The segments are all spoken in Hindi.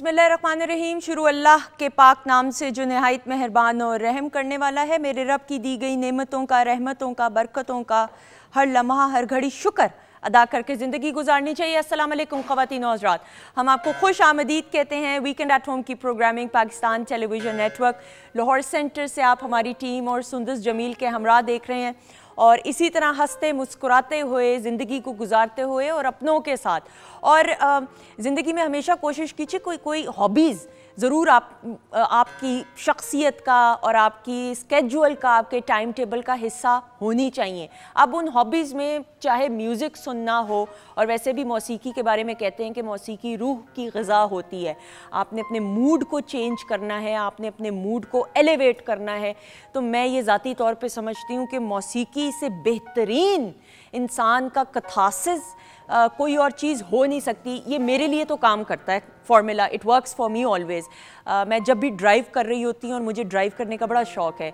बिस्मिल्लाहिर्रहमानिर्रहीम। शुरू अल्लाह के पाक नाम से जो नहायत मेहरबान और रहम करने वाला है। मेरे रब की दी गई नेमतों का, रहमतों का, बरकतों का हर लम्हा हर घड़ी शुक्र अदा करके ज़िंदगी गुजारनी चाहिए। अस्सलाम वालेकुम ख़वातीन और हज़रात, हम आपको खुश आमदीद कहते हैं। वीकेंड एट होम की programming Pakistan television network Lahore centre से आप हमारी टीम और सुंदस जमील के हमरा देख रहे हैं और इसी तरह हंसते मुस्कुराते हुए ज़िंदगी को गुजारते हुए और अपनों के साथ। और ज़िंदगी में हमेशा कोशिश कीजिए कोई हॉबीज़ ज़रूर आपकी शख्सियत का और आपकी स्केड्यूल का, आपके टाइम टेबल का हिस्सा होनी चाहिए। अब उन हॉबीज़ में चाहे म्यूज़िक सुनना हो, और वैसे भी मौसीकी के बारे में कहते हैं कि मौसीकी रूह की ग़िज़ा होती है। आपने अपने मूड को चेंज करना है, आपने अपने मूड को एलिवेट करना है। तो मैं ये ज़ाती तौर पे समझती हूँ कि मौसीकी से बेहतरीन इंसान का कथासिस कोई और चीज़ हो नहीं सकती। ये मेरे लिए तो काम करता है formula, it works for me always. मैं जब भी ड्राइव कर रही होती हूँ, और मुझे ड्राइव करने का बड़ा शौक़ है,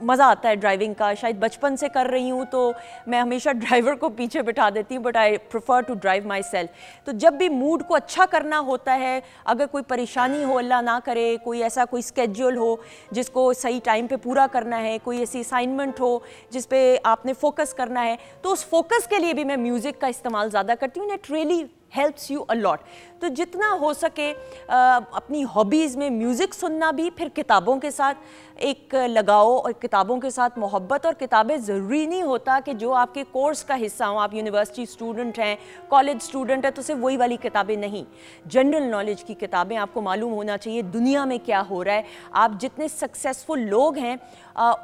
मज़ा आता है ड्राइविंग का। शायद बचपन से कर रही हूँ तो मैं हमेशा ड्राइवर को पीछे बिठा देती हूँ, but I prefer to drive myself. तो जब भी मूड को अच्छा करना होता है, अगर कोई परेशानी हो, अल्लाह ना करे, कोई स्केड्यूल हो जिसको सही टाइम पे पूरा करना है, कोई ऐसी असाइनमेंट हो जिस पे आपने फोकस करना है, तो उस फोकस के लिए भी मैं म्यूज़िक का इस्तेमाल ज़्यादा करती हूँ। It really helps you a lot. तो जितना हो सके अपनी हॉबीज़ में म्यूज़िक सुनना भी, फिर किताबों के साथ एक लगाओ और किताबों के साथ मोहब्बत। और किताबें ज़रूरी नहीं होता कि जो आपके कोर्स का हिस्सा हो, आप यूनिवर्सिटी स्टूडेंट हैं, कॉलेज स्टूडेंट हैं, तो सिर्फ वही वाली किताबें नहीं, जनरल नॉलेज की किताबें। आपको मालूम होना चाहिए दुनिया में क्या हो रहा है। आप जितने सक्सेसफुल लोग हैं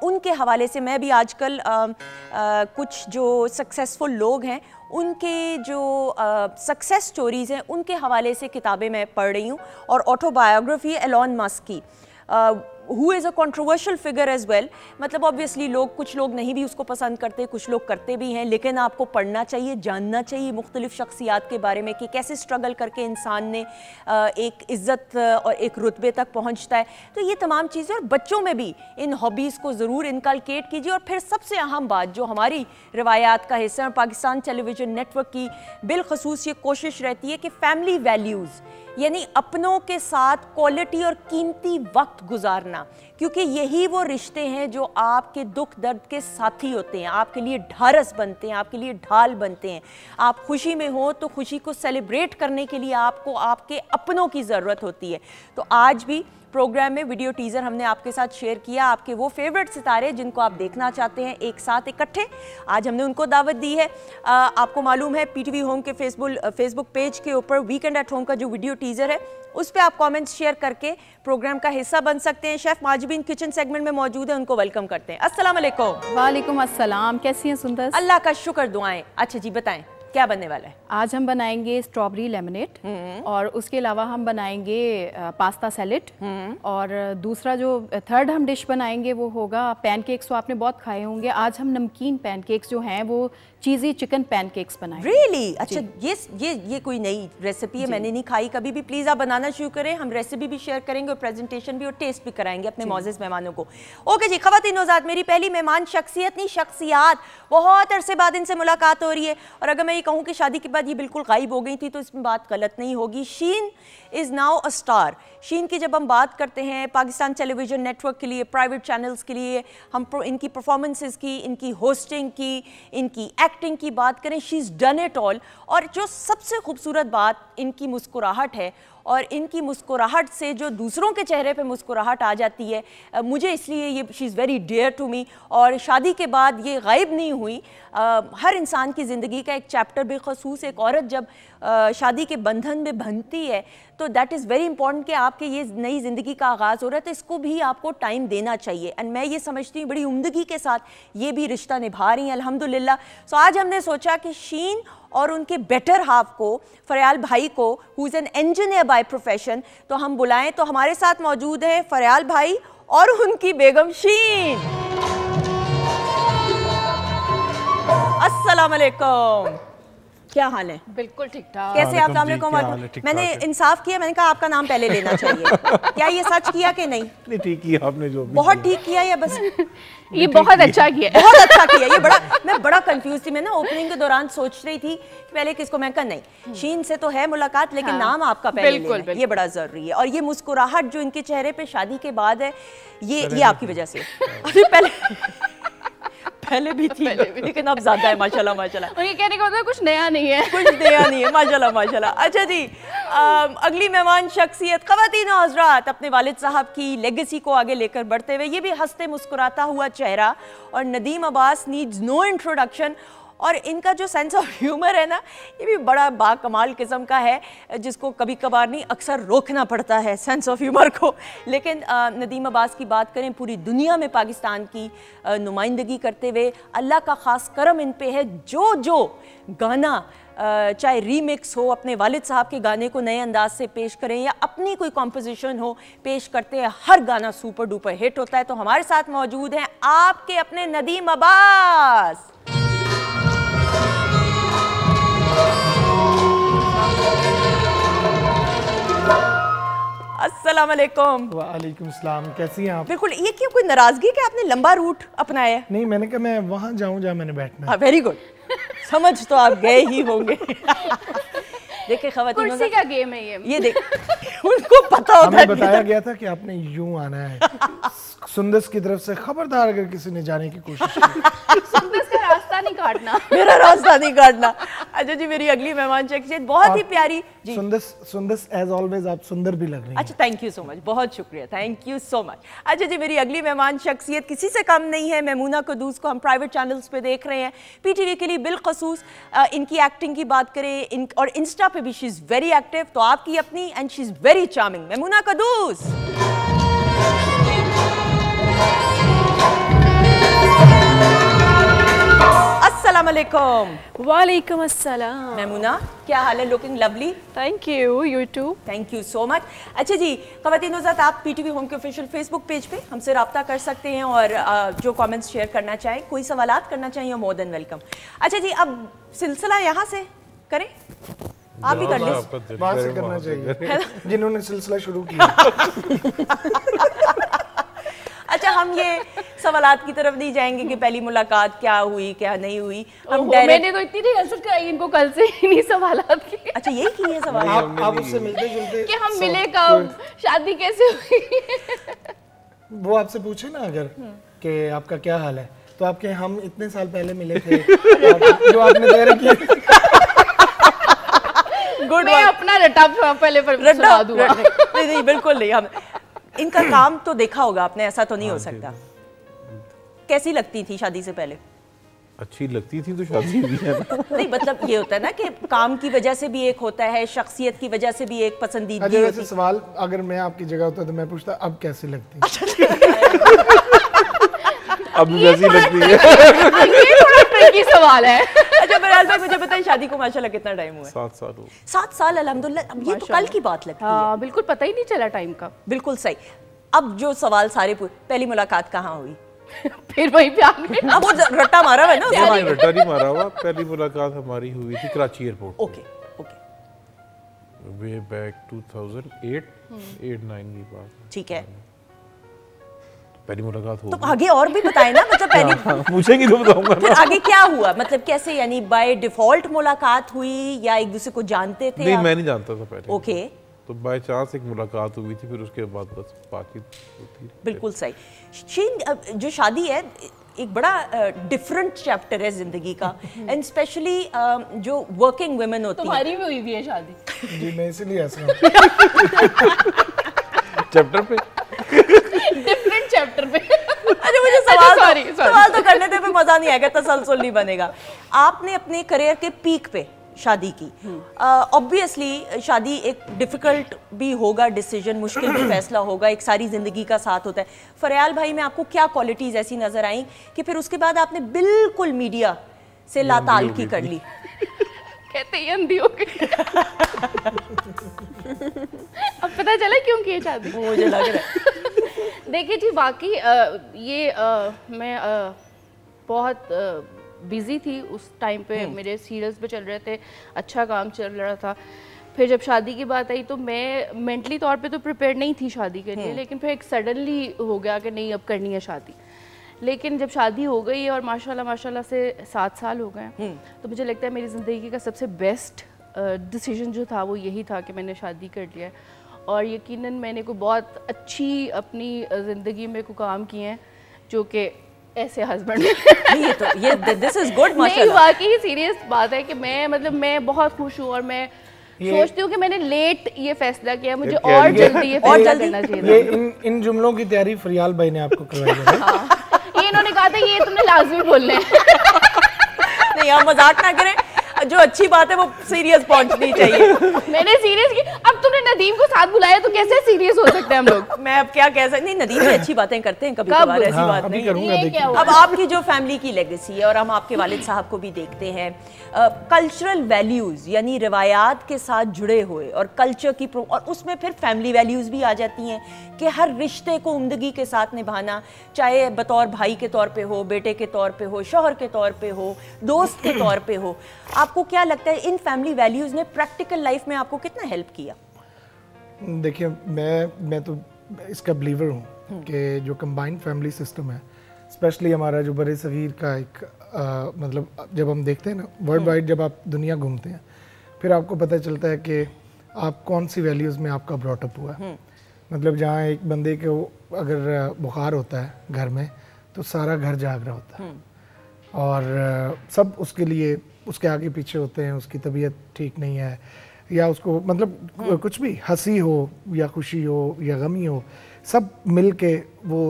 उनके हवाले से, मैं भी आजकल कुछ जो सक्सेसफुल लोग हैं उनके जो सक्सेस स्टोरीज़ हैं उनके हवाले से किताबें मैं पढ़ रही हूँ। और ऑटोबायोग्राफी एलॉन मस्क की, who is a controversial figure as well. मतलब ऑब्वियसली कुछ लोग नहीं भी उसको पसंद करते, कुछ लोग करते भी हैं, लेकिन आपको पढ़ना चाहिए, जानना चाहिए मुख्तलिफ शख्सियात के बारे में कि कैसे स्ट्रगल करके इंसान ने एक इज़्ज़त और एक रुतबे तक पहुँचता है। तो ये तमाम चीज़ें, और बच्चों में भी इन हॉबीज़ को ज़रूर इनकलकेट कीजिए। और फिर सबसे अहम बात जो हमारी रिवायात का हिस्सा है, पाकिस्तान टेलीविज़न नेटवर्क की बिलखसूस ये कोशिश रहती है कि फ़ैमिली वैल्यूज़, यानी अपनों के साथ क्वालिटी और कीमती वक्त गुजारना, क्योंकि यही वो रिश्ते हैं जो आपके दुख दर्द के साथी होते हैं, आपके लिए ढारस बनते हैं, आपके लिए ढाल बनते हैं। आप खुशी में हो तो खुशी को सेलिब्रेट करने के लिए आपको आपके अपनों की ज़रूरत होती है। तो आज भी प्रोग्राम में वीडियो टीज़र हमने आपके साथ शेयर किया, आपके वो फेवरेट सितारे जिनको आप देखना चाहते हैं एक साथ इकट्ठे, आज हमने उनको दावत दी है। आपको मालूम है पीटीवी होम के फेसबुक पेज के ऊपर वीकेंड एट होम का जो वीडियो टीज़र है उस पर आप कमेंट्स शेयर करके प्रोग्राम का हिस्सा बन सकते हैं। शेफ़ माजबीन किचन सेगमेंट में मौजूद है, उनको वेलकम करते हैं। अस्सलाम वालेकुम। वालेकुम अस्सलाम, कैसी हैं सुंदर? अल्लाह का शुक्र, दुआएं। अच्छा जी, बताएं क्या बनने वाला है? आज हम बनाएंगे स्ट्रॉबेरी लेमनेड, और उसके अलावा हम बनाएंगे पास्ता सैलेड, और दूसरा जो थर्ड हम डिश बनाएंगे वो होगा पैनकेक्स। तो आपने बहुत खाए होंगे। आज हम नमकीन पैनकेक्स जो हैं वो चीज़ी चिकन पैनकेक्स बनाएंगे। रियली? अच्छा, ये कोई नई रेसिपी है, मैंने नहीं खाई कभी भी। प्लीज़ आप बनाना शुरू करें, हम रेसिपी भी शेयर करेंगे और प्रेजेंटेशन भी और टेस्ट भी कराएंगे अपने मौजूद मेहमानों को। ओके जी, ख़वातीन नौज़ात, मेरी पहली मेहमान शख्सियत नहीं शख्सियात, बहुत अरसे बाद इनसे मुलाकात हो रही है। और अगर मैं ये कहूँ कि शादी के बाद ये बिल्कुल गायब हो गई थी तो इसमें बात गलत नहीं होगी। शीन इज़ नाउ अ स्टार। शीन की जब हम बात करते हैं पाकिस्तान टेलीविज़न नेटवर्क के लिए, प्राइवेट चैनल्स के लिए, हम इनकी परफॉर्मेंसेस की, इनकी होस्टिंग की, इनकी एक्टिंग की बात करें, she is done it all. और जो सबसे खूबसूरत बात इनकी मुस्कुराहट है, और इनकी मुस्कुराहट से जो दूसरों के चेहरे पे मुस्कुराहट आ जाती है, मुझे इसलिए ये she is very dear to me. और शादी के बाद ये गायब नहीं हुई। हर इंसान की ज़िंदगी का एक चैप्टर, बेखसूस एक औरत जब शादी के बंधन में बंधती है तो दैट इज़ वेरी इंपॉर्टेंट कि आपके ये नई ज़िंदगी का आगाज़ हो रहा है, तो इसको भी आपको टाइम देना चाहिए। एंड मैं ये समझती हूँ बड़ी उम्दगी के साथ ये भी रिश्ता निभा रही हैं अल्हम्दुलिल्लाह। सो आज हमने सोचा कि शीन और उनके बेटर हाफ को, फरयाल भाई को, who is an engineer by profession, तो हम बुलाएं। तो हमारे साथ मौजूद हैं फरयाल भाई और उनकी बेगम शीन। अस्सलाम वालेकुम। क्या हाल है? बिल्कुल ठीक ठाक। कैसे आप? मैंने इंसाफ किया, मैंने कहा आपका नाम पहले लेना चाहिए। क्या ये सच किया कि नहीं? नहीं, ठीक किया आपने, जो बहुत ठीक किया या बस ये बहुत अच्छा किया, बहुत अच्छा किया। ये मैं बड़ा कंफ्यूज थी। मैं ना ओपनिंग के दौरान सोच रही थी कि पहले किसको, मैं कहा नहीं शीन से तो है मुलाकात, लेकिन नाम आपका पहले लेना, ये बड़ा जरूरी है। और ये मुस्कुराहट जो इनके चेहरे पे शादी के बाद है, ये आपकी वजह से। अभी पहले भी थी, लेकिन अब ज्यादा है माशाल्लाह माशाल्लाह। उनके कहने का मतलब कुछ नया नहीं है, कुछ नया नहीं है, माशाल्लाह माशाल्लाह। अच्छा जी, अगली मेहमान शख्सियत, ख़वातीन और हज़रात, अपने वालिद साहब की लेगेसी को आगे लेकर बढ़ते हुए, ये भी हंसते मुस्कुराता हुआ चेहरा, और Nadeem Abbas needs no introduction. और इनका जो सेंस ऑफ ह्यूमर है ना, ये भी बड़ा बाकमाल किस्म का है, जिसको कभी कभार नहीं अक्सर रोकना पड़ता है सेंस ऑफ ह्यूमर को। लेकिन नदीम अब्बास की बात करें, पूरी दुनिया में पाकिस्तान की नुमाइंदगी करते हुए अल्लाह का ख़ास करम इन पे है। जो गाना चाहे रीमिक्स हो, अपने वालिद साहब के गाने को नए अंदाज से पेश करें या अपनी कोई कॉम्पोजिशन हो पेश करते हैं, हर गाना सुपर डुपर हिट होता है। तो हमारे साथ मौजूद हैं आपके अपने नदीम अब्बास। अस्सलाम वालेकुम। वालेकुम सलाम, कैसी हैं आप? बिल्कुल। ये क्यों, कोई नाराजगी कि आपने लंबा रूट अपनाया है? नहीं, मैंने कहा मैं वहाँ जाऊँ जहाँ मैंने बैठना है। वेरी गुड, समझ तो आप गए ही होंगे। देखिए ख़वातीन, कुर्सी का गेम है ये देख उनको पता होता है। हमें बताया गया था कि आपने यूं आना है। सुंदस की तरफ से खबरदार अगर किसी ने जाने की कोशिश की। सुंदस का रास्ता नहीं काटना, मेरा रास्ता नहीं काटना। अच्छा जी, मेरी अगली मेहमान शख्सियत बहुत ही प्यारी जी। सुंदस एज ऑलवेज आप सुंदर भी लग रही हैं। अच्छा, थैंक यू सो मच, बहुत शुक्रिया, थैंक यू सो मच। अच्छा जी, मेरी अगली मेहमान शख्सियत किसी से कम नहीं है, मेमूना कुद्दूस को हम प्राइवेट चैनल्स पे देख रहे हैं, पीटीवी के लिए बिलखसूस। इनकी एक्टिंग की बात करें और इंस्टा पे भी शी इज़ वेरी एक्टिव, तो आपकी अपनी and she is very charming Maimoona Quddus. अस्सलाम वालेकुम। वालेकुम अस्सलाम। मेमूना, क्या हाल है? Looking lovely. Thank you, you too. Thank you so much. अच्छा जी, ख़वातीन हज़रात, आप पीटीवी होम के ऑफिशियल फेसबुक पेज पे हमसे रब्ता कर सकते हैं और जो कमेंट्स शेयर करना चाहें, कोई सवालात करना चाहिए, मोर देन वेलकम। अच्छा जी, अब सिलसिला यहाँ से करें, आप भी कर लें। वहाँ से करना चाहिए जिन्होंने सिलसिला शुरू किया। अच्छा, हम ये सवालात की तरफ नहीं जाएंगे कि पहली मुलाकात क्या हुई क्या नहीं हुई, हम मैंने तो इतनी रिहर्सल कराई इनको कल से इन्हीं सवालात की। अच्छा, यही की है सवाल। आप उससे मिलते जुलते कि हम मिले कब, शादी कैसे हुई। वो आपसे पूछे ना अगर कि आपका क्या हाल है, तो आपके हम इतने साल पहले मिले थे, जो आपने देर की। गुड, मैं अपना रटा पहले सुना दूंगा। नहीं, बिल्कुल नहीं। हम इनका काम तो देखा होगा आपने, ऐसा तो नहीं हो सकता। कैसी लगती थी शादी से पहले? अच्छी लगती थी तो शादी हुई है ना। नहीं, मतलब ये होता है ना कि काम की वजह से भी एक होता है, शख्सियत की वजह से भी एक पसंदीदगी होती है। वैसे सवाल अगर मैं आपकी जगह होता तो मैं पूछता अब कैसी लगती? अब वैसी लगती है। ये थोड़ा ट्रिकी सवाल है। अच्छा बहरहाल भाई, मुझे बताइए शादी को माशाल्लाह कितना टाइम हुआ है? 7 साल हो। 7 साल, अल्हम्दुलिल्लाह। अब ये तो कल की बात लगती है। हाँ, बिल्कुल पता ही नहीं चला टाइम का। बिल्कुल सही। अब जो सवाल सारे पहली मुलाकात कहाँ हुई? फिर वहीं पे आ गए। अब वो रट्टा मारा हुआ है ना उसने। नहीं, रट्टा नहीं मारा हुआ। पहली मुलाकात हमारी हुई थी Karachi airport. Okay okay, way back 2008-9 की बात। ठीक है, पहली मुलाकात हो। तो आगे और भी बताए ना, मतलब पहली पूछेंगी तो बताऊंगा फिर ना। आगे क्या हुआ, मतलब कैसे, यानी बाय डिफॉल्ट मुलाकात हुई या एक दूसरे को जानते थे? नहीं, मैं नहीं जानता था पहले। ओके, तो बाय चांस एक मुलाकात हुई थी, फिर उसके बाद बस बातचीत होती। बिल्कुल सही। शीन, जो शादी है एक बड़ा डिफरेंट चैप्टर है जिंदगी का, एंड स्पेशली जो वर्किंग वुमेन होती है। तुम्हारी भी हुई भी है शादी? जी, मैं इसीलिए हंस रहा हूं। चैप्टर पे, डिफरेंट चैप्टर पे। अच्छा, मुझे सवाल तो करने थे, फिर मजा नहीं आएगा, तसलसल नहीं बनेगा। आपने अपने करियर के पीक पे शादी की, ऑब्वियसली शादी एक डिफिकल्ट भी होगा डिसीजन, मुश्किल भी फैसला होगा, एक सारी जिंदगी का साथ होता है। फरयाल भाई में आपको क्या क्वालिटीज ऐसी नजर आई कि फिर उसके बाद आपने बिल्कुल मीडिया से लाताल्की कर ली? कहते ही अंधी हो गई। अब पता चला क्यों की शादी, मुझे लग रहा है। देखिए जी, वाकई ये मैं बहुत बिजी थी उस टाइम पे, मेरे सीरियल्स पे चल रहे थे, अच्छा काम चल रहा था। फिर जब शादी की बात आई तो मैं मेंटली तौर पे तो प्रिपेयर नहीं थी शादी के लिए, लेकिन फिर एक सडनली हो गया कि नहीं अब करनी है शादी। लेकिन जब शादी हो गई और माशाल्लाह से 7 साल हो गए, तो मुझे लगता है मेरी ज़िंदगी का सबसे बेस्ट डिसीजन जो था वो यही था कि मैंने शादी कर लिया। और यकीनन मैंने को बहुत अच्छी अपनी ज़िंदगी में को काम किए हैं, जो कि ऐसे हस्बैंड ये दिस इज गुड माशाल्लाह। वाकई सीरियस बात है कि मैं बहुत खुश हूँ और मैं सोचती हूँ कि मैंने लेट ये फैसला किया, मुझे और जल्दी ये फैसला करना चाहिए। ये इन जुमलों की तैयारी फरियाल भाई ने आपको करवाई है। ये इन्होंने कहा था ये तुमने लाजमी बोलना है। नहीं, आप मजाक ना करें, जो अच्छी बात है वो सीरियस पहुंचनी चाहिए। मैंने सीरियस की, अब तुमने नदीम को साथ बुलाया तो कैसे सीरियस हो सकते हैं हम लोग? मैं अब क्या कह सकती, नहीं नदीम भी अच्छी बातें करते हैं कभी कभार, ऐसी बात नहीं है। अब आपकी जो फैमिली की लेगेसी है और हम आपके वालिद साहब को भी देखते हैं, कल्चरल वैल्यूज यानी रिवायात के साथ जुड़े हुए और कल्चर की और उसमें फिर फैमिली वैल्यूज भी आ जाती हैं कि हर रिश्ते को उम्दगी के साथ निभाना, चाहे बतौर भाई के तौर पे हो, बेटे के तौर पे हो, शौहर के तौर पे हो, दोस्त के तौर पे हो। आपको क्या लगता है इन फैमिली वैल्यूज ने प्रैक्टिकल लाइफ में आपको कितना हेल्प किया? देखिए, मैं तो इसका बिलीवर हूँ कि जो कंबाइंड फैमिली सिस्टम है, स्पेशली हमारा जो बड़े सगीर का एक मतलब जब हम देखते हैं ना वर्ल्ड वाइड, जब आप दुनिया घूमते हैं फिर आपको पता चलता है कि आप कौन सी वैल्यूज़ में आपका ब्रॉटअप हुआ है। मतलब जहाँ एक बंदे को अगर बुखार होता है घर में तो सारा घर जाग रहा होता है और सब उसके लिए उसके आगे पीछे होते हैं, उसकी तबीयत ठीक नहीं है या उसको मतलब कुछ भी हंसी हो या खुशी हो या गमी हो, सब मिल के वो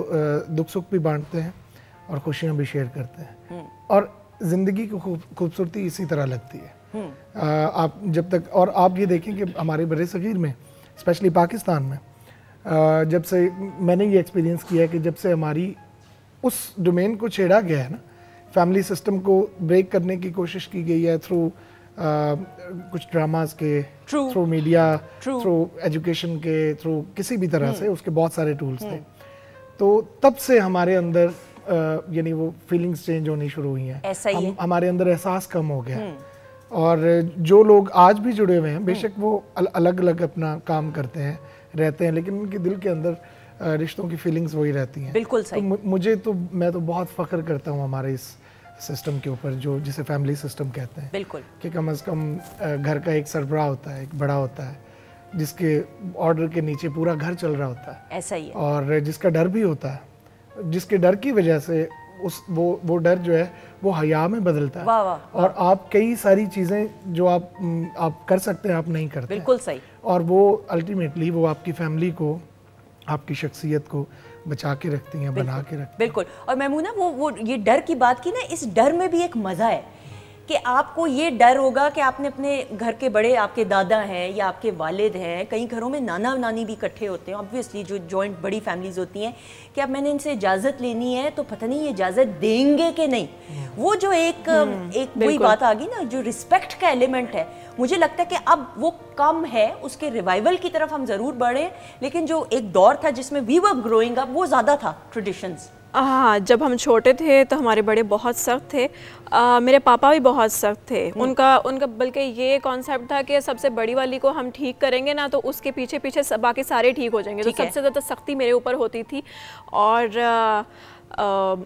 दुख सुख भी बांटते हैं और खुशियाँ भी शेयर करते हैं। और ज़िंदगी की खूबसूरती इसी तरह लगती है। आप जब तक, और आप ये देखें कि हमारे बड़े सगीर में स्पेशली पाकिस्तान में जब से मैंने ये एक्सपीरियंस किया है कि जब से हमारी उस डोमेन को छेड़ा गया है ना, फैमिली सिस्टम को ब्रेक करने की कोशिश की गई है थ्रू कुछ ड्रामास के, थ्रू मीडिया, थ्रू एजुकेशन के, थ्रू किसी भी तरह से, उसके बहुत सारे टूल्स थे। तो तब से हमारे अंदर यानी वो फीलिंग्स चेंज होनी शुरू हुई हैं, हमारे अंदर एहसास कम हो गया। और जो लोग आज भी जुड़े हुए हैं, बेशक वो अलग अलग अपना काम करते हैं, रहते हैं, लेकिन उनके दिल के अंदर रिश्तों की फीलिंग्स वही रहती हैं। बिल्कुल सही। तो मैं तो बहुत फ़ख्र करता हूँ हमारे इस सिस्टम के ऊपर, जो जिसे फैमिली सिस्टम कहते हैं। बिल्कुल, कि कम से कम घर का एक सरबराह होता है, एक बड़ा होता है, जिसके ऑर्डर के नीचे पूरा घर चल रहा होता है। ऐसा ही है। और जिसका डर भी होता है, जिसके डर की वजह से वो डर जो है वो हया में बदलता है। वाह वाह। और आप कई सारी चीज़ें जो आप कर सकते हैं, आप नहीं करते। बिल्कुल सही। और वो अल्टीमेटली वो आपकी फैमिली को, आपकी शख्सियत को बचा के रखती हैं, बना के रखती हैं। बिल्कुल। और मैमूना वो ये डर की बात की ना, इस डर में भी एक मज़ा है कि आपको ये डर होगा कि आपने अपने घर के बड़े, आपके दादा हैं या आपके वालिद हैं, कई घरों में नाना नानी भी इकट्ठे होते हैं, ऑब्वियसली जो जॉइंट बड़ी फैमिलीज होती हैं, कि अब मैंने इनसे इजाज़त लेनी है तो पता नहीं ये इजाज़त देंगे कि नहीं। वो जो एक वही बात आ गई ना, जो रिस्पेक्ट का एलिमेंट है, मुझे लगता है कि अब वो कम है, उसके रिवाइवल की तरफ हम ज़रूर बढ़े, लेकिन जो एक दौर था जिसमें वी वर ग्रोइंग अप, वो ज़्यादा था ट्रेडिशंस। हाँ, जब हम छोटे थे तो हमारे बड़े बहुत सख्त थे। मेरे पापा भी बहुत सख्त थे। उनका बल्कि ये कॉन्सेप्ट था कि सबसे बड़ी वाली को हम ठीक करेंगे ना तो उसके पीछे पीछे बाकी सारे ठीक हो जाएंगे। तो सबसे ज़्यादा सख्ती मेरे ऊपर होती थी। और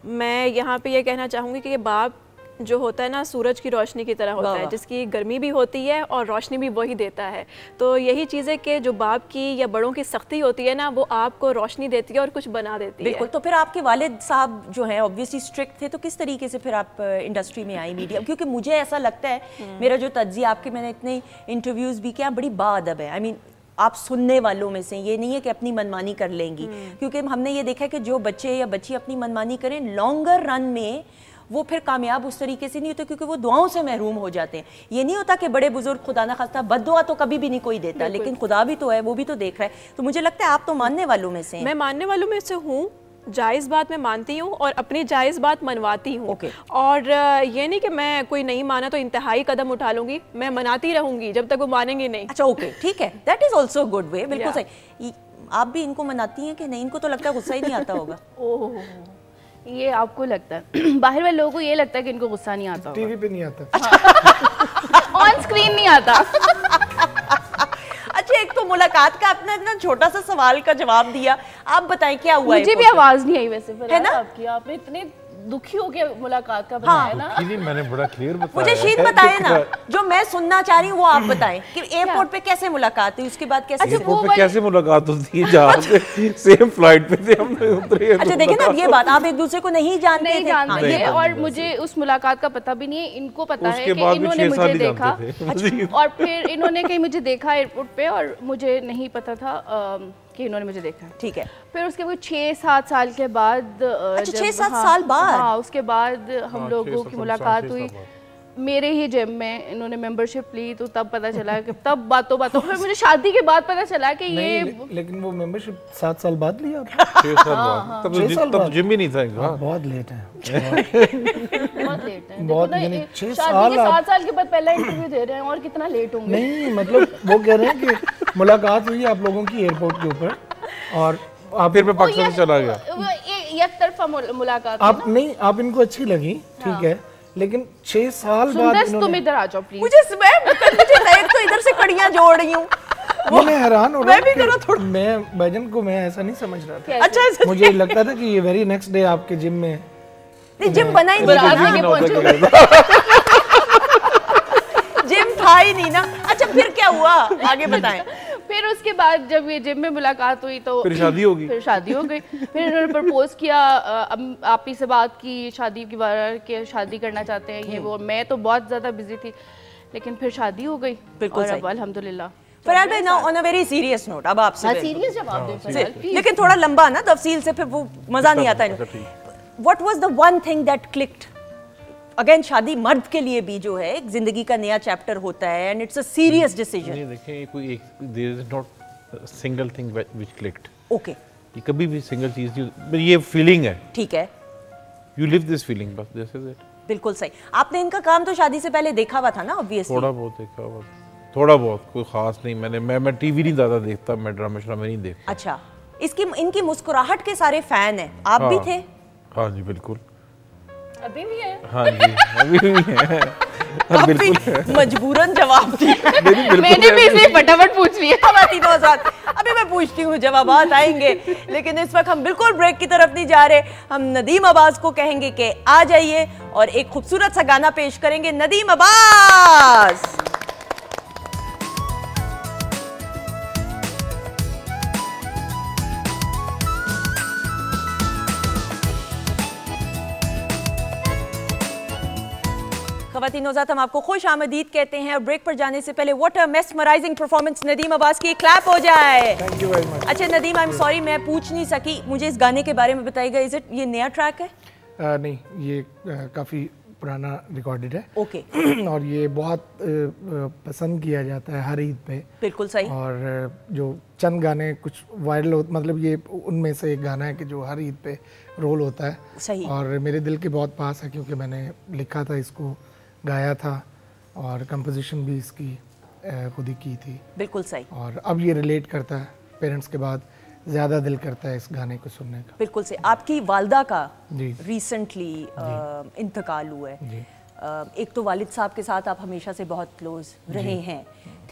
मैं यहाँ पे ये कहना चाहूँगी कि बाप जो होता है ना, सूरज की रोशनी की तरह होता है, जिसकी गर्मी भी होती है और रोशनी भी वही देता है। तो यही चीज़ें कि जो बाप की या बड़ों की सख्ती होती है ना, वो आपको रोशनी देती है और कुछ बना देती है। बिल्कुल। तो फिर आपके वालिद साहब जो हैं ऑब्वियसली स्ट्रिक्ट थे, तो किस तरीके से फिर आप इंडस्ट्री में आई मीडिया? क्योंकि मुझे ऐसा लगता है, मेरा जो तज्जिया आपके, मैंने इतने इंटरव्यूज़ भी किया, बड़ी बाअदब है। आई मीन आप सुनने वालों में से, ये नहीं है कि अपनी मनमानी कर लेंगी, क्योंकि हमने ये देखा है कि जो बच्चे या बच्ची अपनी मनमानी करें, लॉन्गर रन में वो फिर कामयाब उस तरीके से नहीं होते, क्योंकि वो दुआओं से महरूम हो जाते हैं। ये नहीं होता कि बड़े बुजुर्ग, खुदा ना खास्ता, बद्दुआ तो कभी भी नहीं कोई देता, लेकिन खुदा भी तो है, वो भी तो देख रहा है। तो मुझे लगता है आप तो मानने वालों में से हैं। मैं मानने वालों में से हूँ, जायज़ बात मैं मानती हूँ और अपनी जायज़ बात मनवाती हूँ। और ये नहीं कि मैं कोई नहीं माना तो इंतहाई कदम उठा लूँगी, मैं मनाती रहूँगी जब तक वो मानेंगे नहीं। अच्छा, ओके, ठीक है, that is also good way. बिल्कुल सही। आप भी इनको मनाती हैं कि नहीं? इनको तो लगता है गुस्सा ही नहीं आता होगा। ओह, ये आपको लगता है, बाहर वाले लोगों को ये लगता है कि इनको गुस्सा नहीं आता, टीवी पे नहीं आता। ऑन स्क्रीन नहीं आता। अच्छा, एक तो मुलाकात का अपना इतना छोटा सा सवाल का जवाब दिया, आप बताएं क्या हुआ? मुझे भी आवाज नहीं आई वैसे है ना आपकी, आपने इतने दुखी हो गया मुलाकात का बताया ना। नहीं, मैंने बड़ा क्लियर बताया। मुझे शीत बताए ना, जो मैं सुनना चाह रही हूँ वो आप बताएं कि एयरपोर्ट पे कैसे मुलाकात हुई, उसके बाद कैसे? एयरपोर्ट पे कैसे मुलाकात होती है? जहाँ से सेम फ्लाइट पे थे हम उतरे। अच्छा देखिए ना, ये बात आप एक दूसरे को नहीं जानते थे। जानते थे, और मुझे उस मुलाकात का पता भी नहीं है, इनको पता है कि इन्होंने मुझे देखा। और फिर इन्होंने कहीं मुझे देखा एयरपोर्ट पे, और मुझे नहीं पता था कि इन्होंने मुझे देखा। ठीक है। फिर उसके बाद 6-7 साल के बाद, अच्छा 6-7 साल बाद? हाँ, उसके बाद हम लोगों की मुलाकात हुई मेरे ही जिम में। इन्होंने मेंबरशिप ली, तो तब पता चला कि तब बातों फिर मुझे शादी के बाद पता चला कि ये लेकिन वो मेंबरशिप 7 साल बाद लिया आपने? 6 साल बाद। तब जिम ही नहीं था इनका। बहुत लेट है। बहुत लेट है। बहुत, यानी 6 साल 7 साल के बाद पहला इंटरव्यू दे रहे हैं, और कितना लेट होंगे? नहीं मतलब वो कह रहे हैं कि मुलाकात हुई आप लोगों की एयरपोर्ट के ऊपर, और आप फिर मैं पाकिस्तान चला गया। एक तरफा मुलाकात। आप नहीं, आप इनको अच्छी लगी, ठीक है, लेकिन 6 साल बाद तुम इधर आ जाओ प्लीज। मुझे तो इधर से कड़ियां जोड़ रही हूँ। मैं हैरान हो रहा हूँ। मैं भजन को मैं ऐसा नहीं समझ रहा था। अच्छा, मुझे लगता था कि ये वेरी नेक्स्ट डे आपके जिम में। नहीं, जिम बना ही नहीं था, जिम था ही नहीं ना। अच्छा फिर क्या हुआ, आगे बताएं। फिर उसके बाद जब ये जिम में मुलाकात हुई तो फिर शादी हो गई। फिर इन्होंने प्रपोज किया, आप ही से बात की शादी की बारे के, शादी करना चाहते हैं ये वो। मैं तो बहुत ज़्यादा बिजी थी, लेकिन फिर शादी हो गई। बिल्कुल और अब अल्हम्दुलिल्लाह। फरहान भाई, now on a very serious note, अब आपसे सीरियस जवाब दें, लेकिन थोड़ा लंबा ना, तफसील से फिर वो मजा नहीं आता है। What was the one thing that clicked? Again, शादी मर्द के लिए भी जो है एक जिंदगी का नया चैप्टर होता है, and it's a serious decision. नहीं देखें, कोई एक there is not single thing which clicked. Okay, ये कभी भी सिंगल चीज नहीं, ये फीलिंग है। ठीक है, यू लिव दिस फीलिंग, बस दिस इज इट। बिल्कुल सही। आपने इनका काम तो शादी से पहले देखा हुआ था ना? ऑब्वियसली थोड़ा बहुत देखा हुआ, थोड़ा बहुत, कोई खास नहीं। मैं टीवी नहीं ज्यादा देखता, मैं ड्रामा श्रामा नहीं देखता। अच्छा, इनकी मुस्कुराहट के सारे फैन हैं, आप भी थे? हाँ जी बिल्कुल। अभी भी है? हाँ जी, अभी भी है। बिल्कुल मजबूरन जवाब दिया। मैंने भी इसलिए फटाफट पूछ लिया। अभी मैं पूछती हूँ, जवाबात आएंगे, लेकिन इस वक्त हम बिल्कुल ब्रेक की तरफ नहीं जा रहे। हम नदीम अब्बास को कहेंगे कि आ जाइए, और एक खूबसूरत सा गाना पेश करेंगे। नदीम अब्बास। ख़वातीन नौज़ात, हम आपको खुश आमदीद कहते हैं, और ब्रेक पर जाने से पहले what a mesmerising performance Nadeem Abbas की, क्लैप हो जाए। Thank you very much. अच्छा नदीम, आई एम सॉरी मैं पूछ नहीं सकी, मुझे इस गाने के बारे में बताइएगा। इज इट ये नया ट्रैक है? नहीं, ये काफ़ी पुराना रिकॉर्डेड है। ओके। और ये बहुत पसंद किया जाता है हर ईद पे। बिल्कुल सही। और जो चंद गाने कुछ वायरल हो, मतलब ये उनमें से एक गाना है कि जो हर ईद पे रोल होता है। सही। और मेरे दिल के बहुत पास है, क्योंकि मैंने लिखा था इसको, गाया था, और कंपोजिशन भी इसकी खुद ही की थी। बिल्कुल सही। और अब ये रिलेट करता है, पेरेंट्स के बाद ज़्यादा दिल करता है इस गाने को सुनने का। बिल्कुल सही। आपकी वालदा का जी रिसेंटली इंतकाल हुआ है। जी। एक तो वालिद साहब के साथ आप हमेशा से बहुत क्लोज रहे हैं,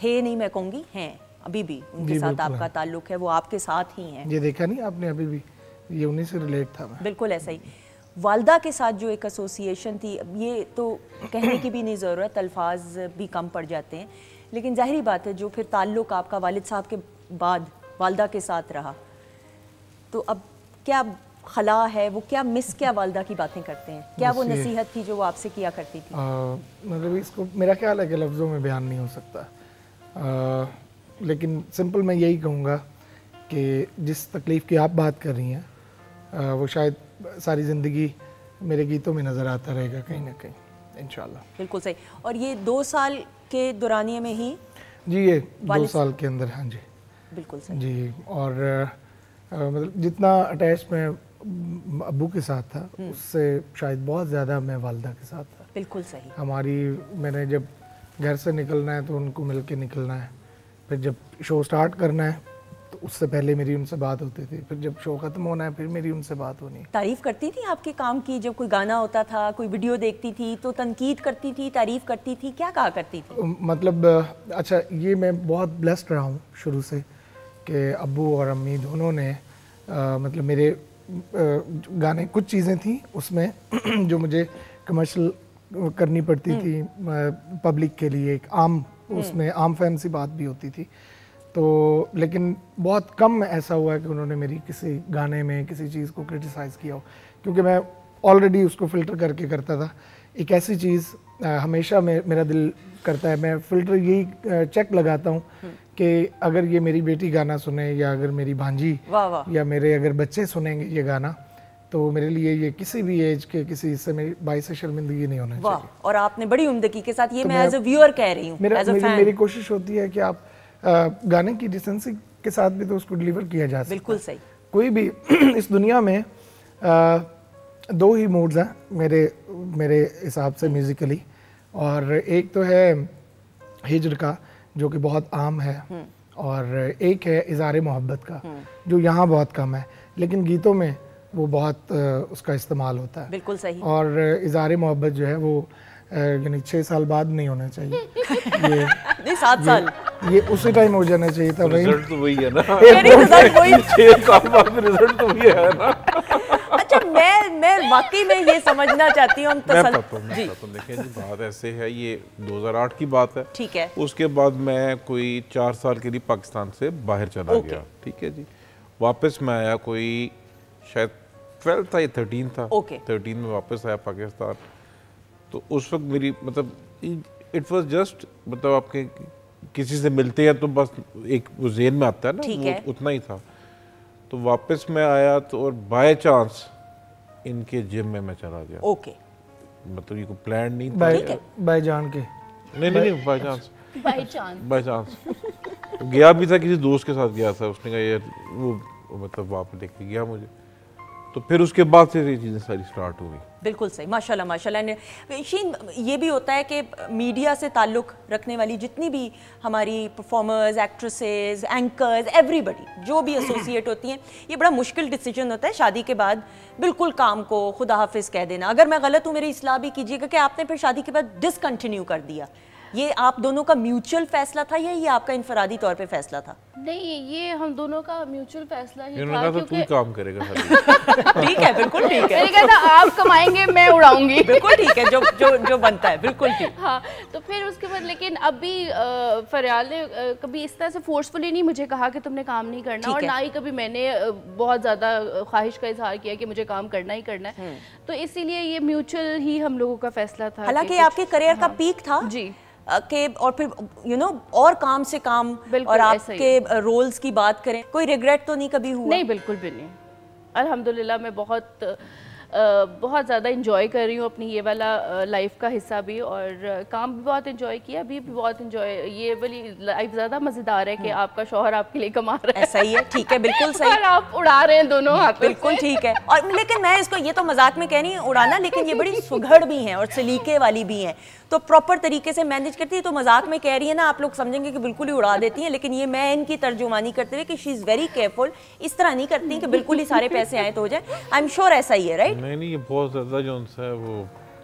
थे नहीं मैं कहूँगी, हैं अभी भी, उनके साथ आपका ताल्लुक है, वो आपके साथ ही हैं। ये देखा नहीं आपने अभी भी, ये उन्हीं से रिलेट था मैं। बिल्कुल ऐसा ही। वालदा के साथ जो एक एसोसिएशन थी, ये तो कहने की भी नहीं ज़रूरत, अल्फाज भी कम पड़ जाते हैं, लेकिन जाहिर बात है जो फिर ताल्लुक आपका वालिद साहब के बाद वालदा के साथ रहा, तो अब क्या खला है, वो क्या मिस, क्या वालदा की बातें करते हैं, क्या वो नसीहत थी जो वो आपसे किया करती थी? मतलब इसको मेरा ख्याल है कि लफ्ज़ों में बयान नहीं हो सकता, लेकिन सिंपल मैं यही कहूँगा कि जिस तकलीफ़ की आप बात कर रही हैं, वो शायद सारी ज़िंदगी मेरे गीतों में नज़र आता रहेगा कहीं ना कहीं, इंशाल्लाह। बिल्कुल सही। और ये 2 साल के दौरानिए में ही? जी, ये 2 साल के अंदर। हाँ जी, बिल्कुल सही जी। और मतलब जितना अटैच मैं अब्बू के साथ था, उससे शायद बहुत ज़्यादा मैं वालदा के साथ था। बिल्कुल सही। हमारी, मैंने जब घर से निकलना है तो उनको मिल के निकलना है, फिर जब शो स्टार्ट करना है तो उससे पहले मेरी उनसे बात होती थी, फिर जब शो ख़त्म होना है फिर मेरी उनसे बात होनी। तारीफ़ करती थी आपके काम की? जब कोई गाना होता था, कोई वीडियो देखती थी तो तनकीद करती थी, तारीफ़ करती थी, क्या कहा करती थी? मतलब अच्छा, ये मैं बहुत ब्लेस्ड रहा हूँ शुरू से कि अब्बू और अम्मी दोनों ने मतलब मेरे गाने, कुछ चीज़ें थी उसमें जो मुझे कमर्शियल करनी पड़ती थी पब्लिक के लिए, एक आम उसमें आम फैम सी बात भी होती थी, तो लेकिन बहुत कम ऐसा हुआ है कि उन्होंने मेरी किसी गाने में किसी चीज़ को क्रिटिसाइज़ किया हो, क्योंकि मैं ऑलरेडी उसको फ़िल्टर करके करता था। एक ऐसी चीज़ हमेशा मेरा दिल करता है, मैं फ़िल्टर यही चेक लगाता हूँ कि अगर ये मेरी बेटी गाना सुने या अगर मेरी भांजी या मेरे अगर बच्चे सुनेंगे ये गाना, तो मेरे लिए ये किसी भी एज के किसी हिस्से में बाइस से शर्मिंदगी नहीं होना चाहिए। और आपने बड़ी उम्दगी के साथ, ये तो मैं एज अ व्यूअर कह रही हूँ, मेरी कोशिश होती है कि आप गाने की डिसेंसी के साथ भी तो उसको डिलीवर किया जा सकता है। बिल्कुल सही। कोई भी इस दुनिया में दो ही मूड्स हैं मेरे हिसाब से म्यूजिकली, और एक तो है हिजर का जो कि बहुत आम है, और एक है इज़हार मोहब्बत का जो यहाँ बहुत कम है लेकिन गीतों में वो बहुत उसका इस्तेमाल होता है। बिल्कुल सही। और इज़हार मोहब्बत जो है वो यानी 6 साल बाद नहीं होना चाहिए, ये नहीं 7 साल, ये उसी टाइम हो जाना चाहिए था। रिजल्ट तो वही है ना, रिजल्ट वही 6 साल बाद रिजल्ट तो वही है ना। अच्छा, मैं वाकई में ये समझना चाहती हूँ, हम जी देखिए जी, बात ऐसे है, ये 2008 की बात है, ठीक है। उसके बाद मैं कोई 4 साल के लिए पाकिस्तान से बाहर चला गया, ठीक है जी। वापस मैं आया कोई शायद 12 था या 13 था, 13 में वापस आया पाकिस्तान। तो उस वक्त मेरी मतलब इट वाज जस्ट मतलब आपके किसी से मिलते हैं तो बस एक वो ज़हन में आता है ना, वो उतना ही था। तो वापस मैं आया तो और बाय चांस इनके जिम में मैं चला गया। मतलब ये कोई प्लान नहीं था, बाय जान के नहीं बाय चांस गया भी था, किसी दोस्त के साथ गया था, उसने कहा यार वो मतलब वापस लेके गया मुझे, तो फिर उसके बाद से ये चीज़ें सारी स्टार्ट हुई। बिल्कुल सही, माशाल्लाह माशाल्लाह। शीन, ये भी होता है कि मीडिया से ताल्लुक़ रखने वाली जितनी भी हमारी परफॉर्मर्स, एक्ट्रेसेस, एंकर्स, एवरीबडी जो भी एसोसिएट होती हैं, ये बड़ा मुश्किल डिसीजन होता है शादी के बाद बिल्कुल काम को खुदा हाफिज़ कह देना। अगर मैं गलत हूँ मेरी इस्लाह भी कीजिएगा कि आपने फिर शादी के बाद डिसकंटिन्यू कर दिया, ये आप दोनों का म्यूचुअल फैसला था या ये आपका इनफरादी तौर पे फैसला था? नहीं, ये हम दोनों का म्यूचुअल फैसला ही था, क्योंकि तू काम करेगा ठीक है, बिल्कुल ठीक है। मैंने कहा था आप कमाएंगे मैं उड़ाऊंगी। बिल्कुल ठीक है, जो बनता है, बिल्कुल ठीक। हाँ, तो फिर उसके बाद लेकिन अभी फरियाल ने कभी इस तरह से फोर्सफुली नहीं मुझे कहा कि तुमने काम नहीं करना, और ना ही कभी मैंने बहुत ज़्यादा ख्वाहिश का इजहार किया कि मुझे काम करना ही करना है। तो इसीलिए ये म्यूचुअल ही हम लोगों का फैसला था। हालांकि आपके करियर का पीक था जी के, और फिर और काम से काम, और आपके रोल्स की बात करें, कोई रिग्रेट तो नहीं कभी हुआ? नहीं, बिल्कुल भी नहीं। अल्हम्दुलिल्लाह मैं बहुत ज़्यादा इंजॉय कर रही हूँ अपनी ये वाला लाइफ का हिस्सा भी, और काम भी बहुत इंजॉय किया, अभी भी बहुत इंजॉय। ये वाली लाइफ ज़्यादा मज़ेदार है कि आपका शौहर आपके लिए कमा रहा है। ऐसा ही है, ठीक है, बिल्कुल सही। और आप उड़ा रहे हैं दोनों हाथ, बिल्कुल ठीक है। और लेकिन मैं इसको, ये तो मजाक में कह रही हूँ उड़ाना, लेकिन ये बड़ी सुघड़ भी हैं और सलीके वाली भी हैं, तो प्रॉपर तरीके से मैनेज करती है। तो मजाक में कह रही है ना, आप लोग समझेंगे कि बिल्कुल ही उड़ा देती हैं, लेकिन ये मैं इनकी तर्जुमानी करते हुए कि शी इज़ वेरी केयरफुल, इस तरह नहीं करती कि बिल्कुल ही सारे पैसे आए तो हो जाए। आई एम श्योर ऐसा ही है, राइट? नहीं, ये बहुत ज़्यादा जो है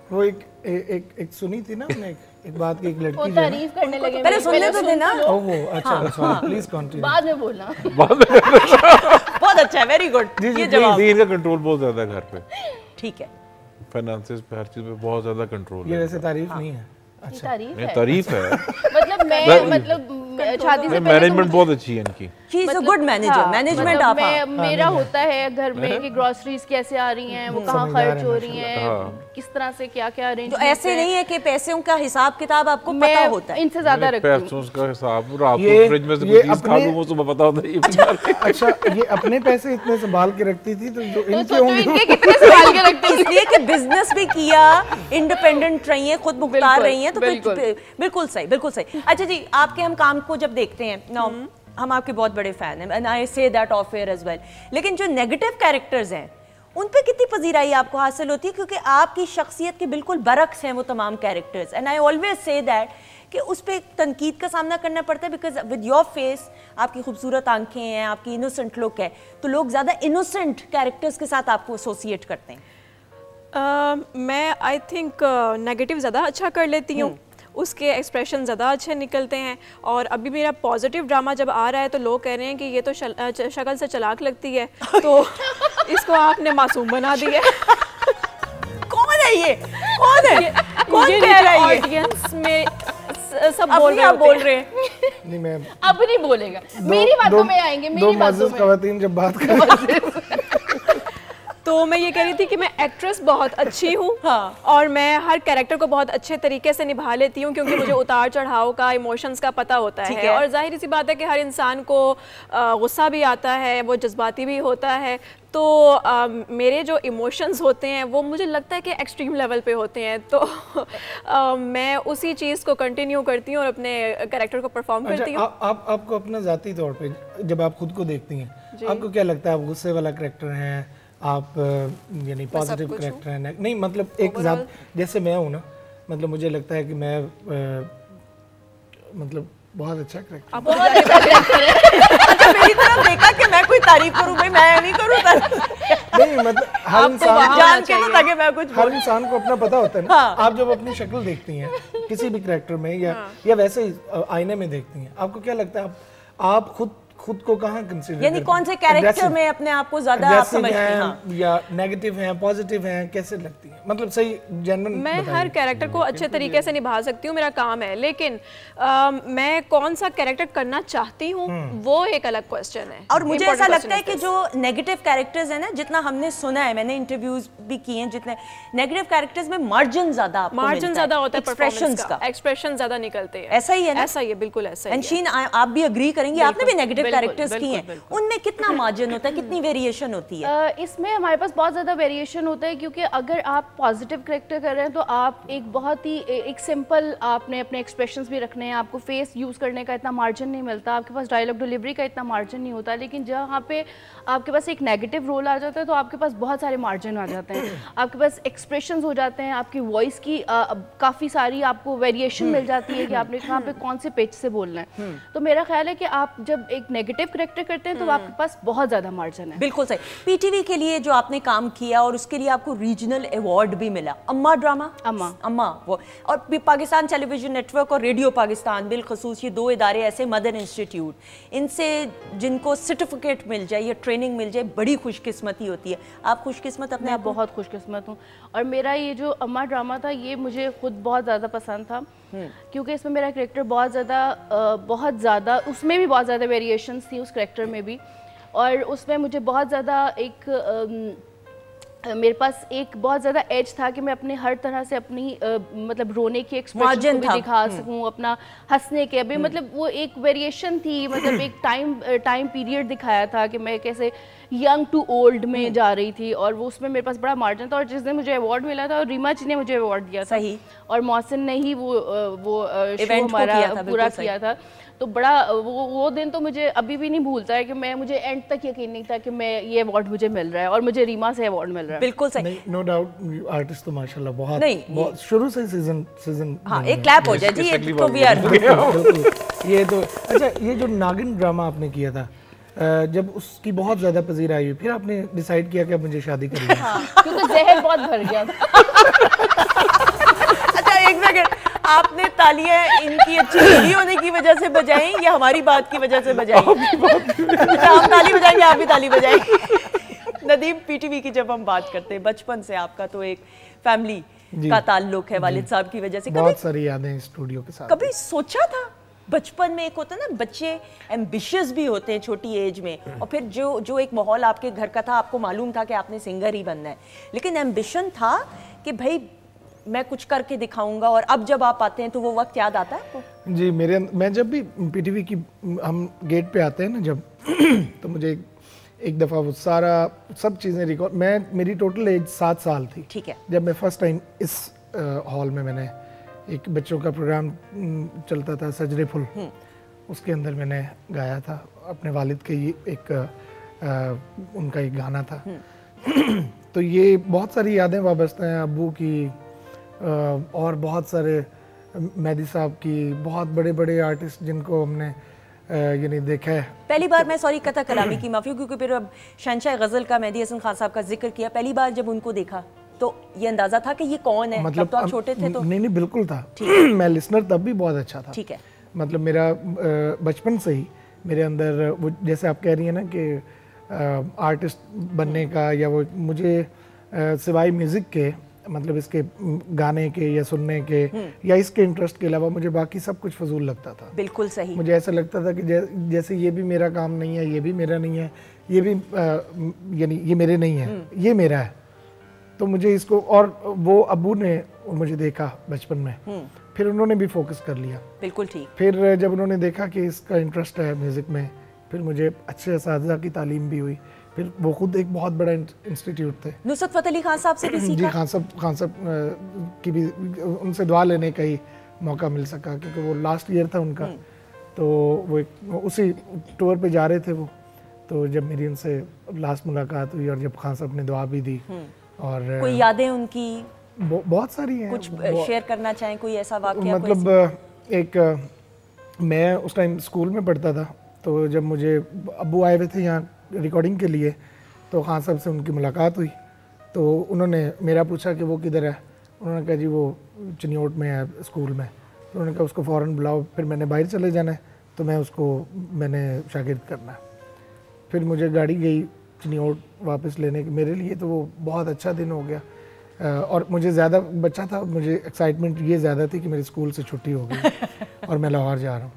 वो एक सुनी थी ना हमने, एक बात की, एक लड़की तारीफ करने लगे, पहले सुनने तो देना। अच्छा, सॉरी, प्लीज कंटिन्यू, बाद में बोलना। बहुत अच्छा है, वेरी गुड। ये जवाब, इनका कंट्रोल बहुत ज़्यादा है घर पे, ठीक है, फाइनेंसेस पे, हर चीज़ पे बहुत ज़्यादा कंट्रोल है। ये वैसे तारीफ नहीं है, अच्छा तारीफ है। मतलब शादी से मैनेजमेंट बहुत अच्छी है इनकी। She is a good manager, management आप। मेरा होता है घर में कि ग्रोसरीज कैसे आ रही हैं, वो कहाँ खर्च हो रही हैं, किस तरह से क्या क्या अरेंज। तो ऐसे नहीं है कि पैसों का हिसाब किताब आपको पता होता है? इनसे ज्यादा रखती हूं पैसों का हिसाब, रात को फ्रिज में से कुछ चीज खा लूं वो सुबह पता होता है। अच्छा, ये अपने पैसे इतने संभाल के रखती थी, तो जो इनके होंगे इनके कितने संभाल के रखती थी, इसलिए कि बिजनेस भी किया, इंडिपेंडेंट रही हैं, खुद मुख्तार रही हैं, तो बिल्कुल सही, बिल्कुल सही। अच्छा जी, आपके हम काम को जब देखते हैं ना, हम आपके बहुत बड़े फैन हैं, and I say that off air as well, लेकिन जो नेगेटिव कैरेक्टर्स हैं उन पे कितनी पजीराई आपको हासिल होती है? क्योंकि आपकी शख्सियत के बिल्कुल बरक्स हैं वो तमाम characters, and I always say that कि उस पर तनकीद का सामना करना पड़ता है? बिकॉज विद योर फेस, आपकी खूबसूरत आंखें हैं, आपकी इनोसेंट लुक है, तो लोग ज़्यादा इनोसेंट कैरेक्टर्स के साथ आपको एसोसिएट करते हैं। मैं आई थिंक नेगेटिव ज़्यादा अच्छा कर लेती हूँ, उसके एक्सप्रेशन ज़्यादा अच्छे निकलते हैं। और अभी मेरा पॉजिटिव ड्रामा जब आ रहा है तो लोग कह रहे हैं कि ये तो शक्ल से चालाक लगती है, तो इसको आपने मासूम बना दिया। कौन है ये? कौन है? कौन कह रहा है? ऑडियंस में सब बोल रहे हैं। नहीं, मैं अब नहीं बोलेगा, मेरी बातों में आएंगे, मेरी बातों में। खवातीन जब बात कर तो मैं ये कह रही थी कि मैं एक्ट्रेस बहुत अच्छी हूँ, हाँ, और मैं हर कैरेक्टर को बहुत अच्छे तरीके से निभा लेती हूँ, क्योंकि मुझे उतार चढ़ाव का, इमोशंस का पता होता है। और जाहिर सी बात है कि हर इंसान को गुस्सा भी आता है, वो जज्बाती भी होता है, तो मेरे जो इमोशंस होते हैं वो मुझे लगता है कि एक्सट्रीम लेवल पे होते हैं, तो मैं उसी चीज़ को कंटिन्यू करती हूँ और अपने कैरेक्टर को परफॉर्म करती हूँ। आपको अपना ज़ाती तौर पे जब आप खुद को देखती हैं, आपको क्या लगता है? आप गुस्से वाला कैरेक्टर हैं, आप यानी पॉजिटिव कैरेक्टर हैं? नहीं, मतलब एक ज़ात जैसे मैं हूँ ना, मतलब मुझे लगता है कि मैं मतलब बहुत अच्छा कैरेक्टर। अच्छा, मेरी तरफ देखा कि मैं कोई तारीफ करूं, भाई मैं नहीं करूं नहीं, मतलब हर इंसान जान के तो ताकि मैं कुछ हर इंसान को अपना पता होता है ना। हाँ। आप जब अपनी शक्ल देखती हैं किसी भी कैरेक्टर में या वैसे ही आईने में देखती हैं, आपको क्या लगता है आप खुद को कहाँ कंसीडर, यानी कौन से कैरेक्टर में अपने आप को ज्यादा आप समझती हैं? हाँ। या नेगेटिव हैं, पॉजिटिव हैं, कैसे लगती हैं? मतलब सही जनरल मैं हर कैरेक्टर को अच्छे तरीके से निभा सकती हूँ, मेरा काम है, लेकिन मैं कौन सा कैरेक्टर करना चाहती हूँ वो एक अलग क्वेश्चन है। और मुझे ऐसा लगता है कि जो नेगेटिव कैरेक्टर्स है ना, जितना हमने सुना है, मैंने इंटरव्यूज भी किए हैं, जितने नेगेटिव कैरेक्टर्स में मार्जिन ज्यादा होता है, एक्सप्रेशंस का, एक्सप्रेशन ज्यादा निकलते हैं। ऐसा ही है ना? ऐसा ही है, बिल्कुल ऐसा ही है। शीन, आप भी एग्री करेंगे, आपने भी नेगेटिव कैरेक्टर्स की हैं, उनमें कितना मार्जिन होता है, कितनी वेरिएशन होती है? इसमें हमारे पास बहुत ज़्यादा वेरिएशन होता है, क्योंकि अगर आप पॉजिटिव कैरेक्टर कर रहे हैं तो आप एक बहुत ही एक सिंपल, आपने अपने एक्सप्रेशंस भी रखने हैं, आपको फेस यूज़ करने का इतना मार्जिन नहीं मिलता, आपके पास डायलॉग डिलीवरी का इतना मार्जिन नहीं होता। लेकिन जहाँ पे आपके पास एक नेगेटिव रोल आ जाता है तो आपके पास बहुत सारे मार्जिन आ जाते हैं, आपके पास एक्सप्रेशंस हो जाते हैं, आपकी वॉइस की काफ़ी सारी आपको वेरिएशन मिल जाती है कि आपने कहाँ पे कौन से पेज से बोलना है। तो मेरा ख्याल है कि आप जब एक नेगेटिव कैरेक्टर करते हैं तो आपके पास बहुत ज्यादा मार्जिन है। बिल्कुल सही। पीटीवी के लिए जो आपने काम किया और उसके लिए आपको रीजनल अवार्ड भी मिला, अम्मा ड्रामा, अम्मा वो, और पाकिस्तान टेलीविजन नेटवर्क और रेडियो पाकिस्तान बिलखसूस, ये दो इदारे ऐसे, मदर इंस्टीट्यूट, इनसे जिनको सर्टिफिकेट मिल जाए या ट्रेनिंग मिल जाए, बड़ी खुशकिस्मती होती है। आप खुशकिस्मत? अपने आप बहुत खुशकिस्मत हूँ। और मेरा ये जो अम्मा ड्रामा था ये मुझे खुद बहुत ज़्यादा पसंद था, क्योंकि इसमें मेरा कैरेक्टर बहुत ज़्यादा उसमें भी बहुत ज़्यादा वेरिएशंस थी उस कैरेक्टर में भी, और उसमें मुझे बहुत ज़्यादा मेरे पास एक बहुत ज़्यादा एज था कि मैं अपने हर तरह से अपनी मतलब रोने की एक्सप्रेशन को भी दिखा सकूं, अपना हंसने के अभी मतलब वो एक वेरिएशन थी, मतलब एक टाइम पीरियड दिखाया था कि मैं कैसे यंग टू ओल्ड में जा रही थी, और वो उसमें मेरे पास बड़ा मार्जिन था। और जिस दिन मुझे अवार्ड मिला था, और रीमा जी ने मुझे अवार्ड दिया था, सही, और मोहसिन ने ही वो शो हमारा पूरा किया था, तो बड़ा वो दिन तो मुझे अभी भी नहीं भूलता है कि मुझे एंड तक यकीन नहीं था कि मैं ये अवार्ड मुझे मिल रहा है, और मुझे रीमा से अवार्ड मिल रहा है। बिल्कुल सही, नो डाउट। आर्टिस्ट तो माशाल्लाह बहुत शुरू से सीजन हाँ, एक क्लैप हो जाए जी, ये तो वी आर ये तो अच्छा। ये जो नागिन ड्रामा आपने किया था, जब उसकी बहुत ज्यादा पजीर आई, फिर आपने डिसाइड किया कि अब मुझे शादी करनी है? क्योंकि जहर बहुत भर गया था। अच्छा, एक सेकंड, आपने तालियां इनकी अच्छी हिंदी होने की वजह से बजाई या हमारी बात की वजह से बजाई? अच्छा, हम ताली बजाएंगे, आप भी ताली बजाएंगे। नदीम, पीटीवी की जब हम बात करते हैं, बचपन से आपका तो एक फैमिली का ताल्लुक है वालिद साहब की वजह से, बहुत सारी यादें स्टूडियो के साथ। कभी सोचा था बचपन में? एक होता है ना, बच्चे एम्बिशियस भी होते हैं छोटी एज में, और फिर जो एक माहौल आपके घर का था, आपको मालूम था कि आपने सिंगर ही बनना है, लेकिन एम्बिशन था कि भाई मैं कुछ करके दिखाऊंगा, और अब जब आप आते हैं तो वो वक्त याद आता है आपको? जी, मैं जब भी पीटीवी की हम गेट पे आते हैं ना जब तो मुझे एक दफ़ा वो सब चीज़ें रिकॉर्ड, मेरी टोटल एज 7 साल थी, ठीक है, जब मैं फर्स्ट टाइम इस हॉल में मैंने एक बच्चों का प्रोग्राम चलता था सजरे फुल, उसके अंदर मैंने गाया था अपने वालिद के, ये एक उनका एक गाना था। तो ये बहुत सारी यादें वाबस्ता हैं अब्बू की, और बहुत सारे मेहदी साहब की, बहुत बड़े बड़े आर्टिस्ट जिनको हमने यानी देखा है। पहली बार मैं सॉरी कथा कलामी की माफ़ी, क्योंकि फिर अब शहंशाह गज़ल का मेहदी हसन खान साहब का जिक्र किया, पहली बार जब उनको देखा तो ये अंदाज़ा था कि ये कौन है? मतलब तब तो आप छोटे थे तो? नहीं बिल्कुल था। मैं लिसनर तब भी बहुत अच्छा था। ठीक है। मतलब मेरा बचपन से ही मेरे अंदर वो, जैसे आप कह रही हैं ना कि आर्टिस्ट बनने का, या वो मुझे सिवाय म्यूज़िक के, मतलब इसके गाने के या सुनने के या इसके इंटरेस्ट के अलावा मुझे बाकी सब कुछ फजूल लगता था। बिल्कुल सही। मुझे ऐसा लगता था कि जैसे ये भी मेरा काम नहीं है, ये भी मेरा नहीं है, ये भी यानी ये मेरे नहीं है, ये मेरा है। तो मुझे इसको, और वो अब्बू ने मुझे देखा बचपन में, फिर उन्होंने भी फोकस कर लिया। बिल्कुल ठीक। फिर जब उन्होंने देखा कि इसका इंटरेस्ट है म्यूज़िक में, फिर मुझे अच्छे असातिज़ा की तालीम भी हुई। फिर वो खुद एक बहुत बड़ा इंस्टीट्यूट थे। नुसरत फ़तेह अली खान साहब से भी सीखा? जी, खान साहब की भी, उनसे दुआ लेने का ही मौका मिल सका, क्योंकि वो लास्ट ईयर था उनका। तो वो उसी टूर पे जा रहे थे वो, तो जब मेरी उनसे लास्ट मुलाकात हुई और जब खान साहब ने दुआ भी दी। और कोई यादें उनकी बहुत सारी हैं, कुछ शेयर करना चाहें, कोई ऐसा वाकया? मतलब एक मैं उस टाइम स्कूल में पढ़ता था, तो जब मुझे अब्बू आए हुए थे यहाँ रिकॉर्डिंग के लिए, तो खान साहब से उनकी मुलाकात हुई। तो उन्होंने मेरा पूछा कि वो किधर है। उन्होंने कहा जी वो चिन्योट में है स्कूल में। तो उन्होंने कहा उसको फ़ौरन बुलाओ। फिर मैंने बाहर चले जाना है, तो मैंने शागिर्द करना है। फिर मुझे गाड़ी गई चिन्योट वापस लेने के, मेरे लिए तो वो बहुत अच्छा दिन हो गया। और मुझे ज़्यादा बच्चा था, मुझे एक्साइटमेंट ये ज़्यादा थी कि मेरे स्कूल से छुट्टी हो गई और मैं लाहौर जा रहा हूँ।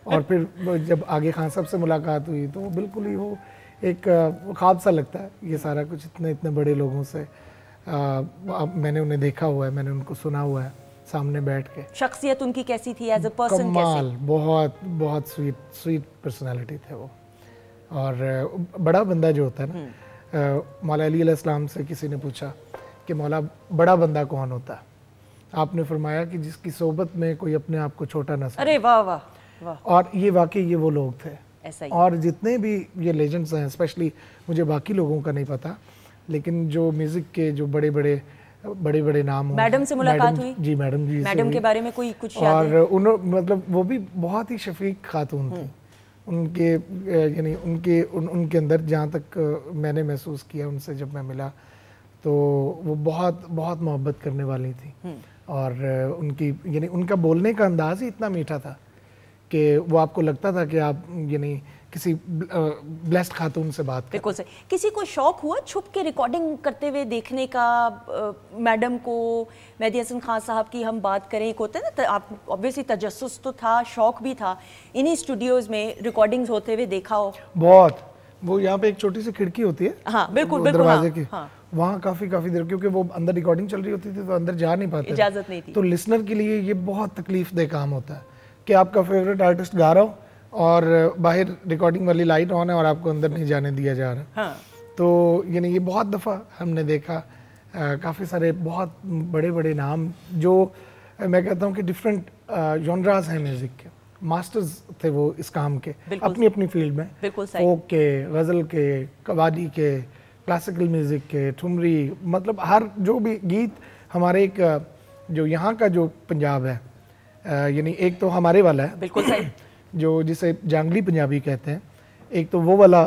और फिर जब आगे खान साहब से मुलाकात हुई तो बिल्कुल ही वो एक ख्वाब सा लगता है, ये सारा कुछ इतने बड़े लोगों से मैंने उन्हें देखा हुआ है, मैंने उनको सुना हुआ है सामने बैठ के। शख्सियत उनकी कैसी थी एज अ पर्सन? कमाल, बहुत स्वीट पर्सनालिटी थे वो। और बड़ा बंदा जो होता है ना, मौला अली अलैहिस्सलाम से किसी ने पूछा कि मौला बड़ा बंदा कौन होता है? आपने फरमाया कि जिसकी सोबत में कोई अपने आप को छोटा न समझे। अरे वाह वाह वाह। और ये वाकई ये वो लोग थे। ऐसा ही। और जितने भी ये लेजेंड्स हैं, स्पेशली मुझे बाकी लोगों का नहीं पता, लेकिन जो म्यूजिक के जो बड़े बड़े नाम हो। मैडम से मुलाकात हुई? जी, मैडम के बारे में कोई कुछ याद है? और मतलब वो भी बहुत ही शफीक खातून थी। उनके यानी उनके अंदर जहाँ तक मैंने महसूस किया उनसे जब मैं मिला, तो वो बहुत मोहब्बत करने वाली थी। और उनकी यानी उनका बोलने का अंदाज़ ही इतना मीठा था कि वो आपको लगता था कि आप यानी किसी ब्लेस्ड खातून से बात कर। बिल्कुल सही। किसी को शौक हुआ छुप के रिकॉर्डिंग करते हुए देखने का? मैडम को, मेहदी हसन खान साहब की हम बात करें, एक होता है ना, आप ऑब्वियसली तजस्सुस तो था, शौक भी था, इन्हीं स्टूडियोज़ में रिकॉर्डिंग्स होते हुए देखा हो? बहुत। वो यहाँ पे एक छोटी सी खिड़की होती है, हाँ बिल्कुल दरवाजे की, वहाँ काफ़ी देर, क्योंकि वो अंदर रिकॉर्डिंग चल रही होती थी तो अंदर जा नहीं पाते, इजाज़त नहीं थी। तो लिसनर के लिए ये बहुत तकलीफ दह काम होता है कि आपका फेवरेट आर्टिस्ट गा रहा हो और बाहर रिकॉर्डिंग वाली लाइट ऑन है और आपको अंदर नहीं जाने दिया जा रहा। हाँ। तो यानी ये बहुत दफ़ा हमने देखा, काफ़ी सारे बहुत बड़े नाम जो मैं कहता हूँ कि डिफरेंट जॉनरास हैं म्यूज़िक के, मास्टर्स थे वो इस काम के अपनी फील्ड में, फोक के, गज़ल के, कवाली के, क्लासिकल म्यूज़िक के, ठुमरी, मतलब हर जो भी गीत हमारे एक जो यहाँ का जो पंजाब है, यानी एक तो हमारे वाला है बिल्कुल सही, जो जिसे जांगली पंजाबी कहते हैं, एक तो वो वाला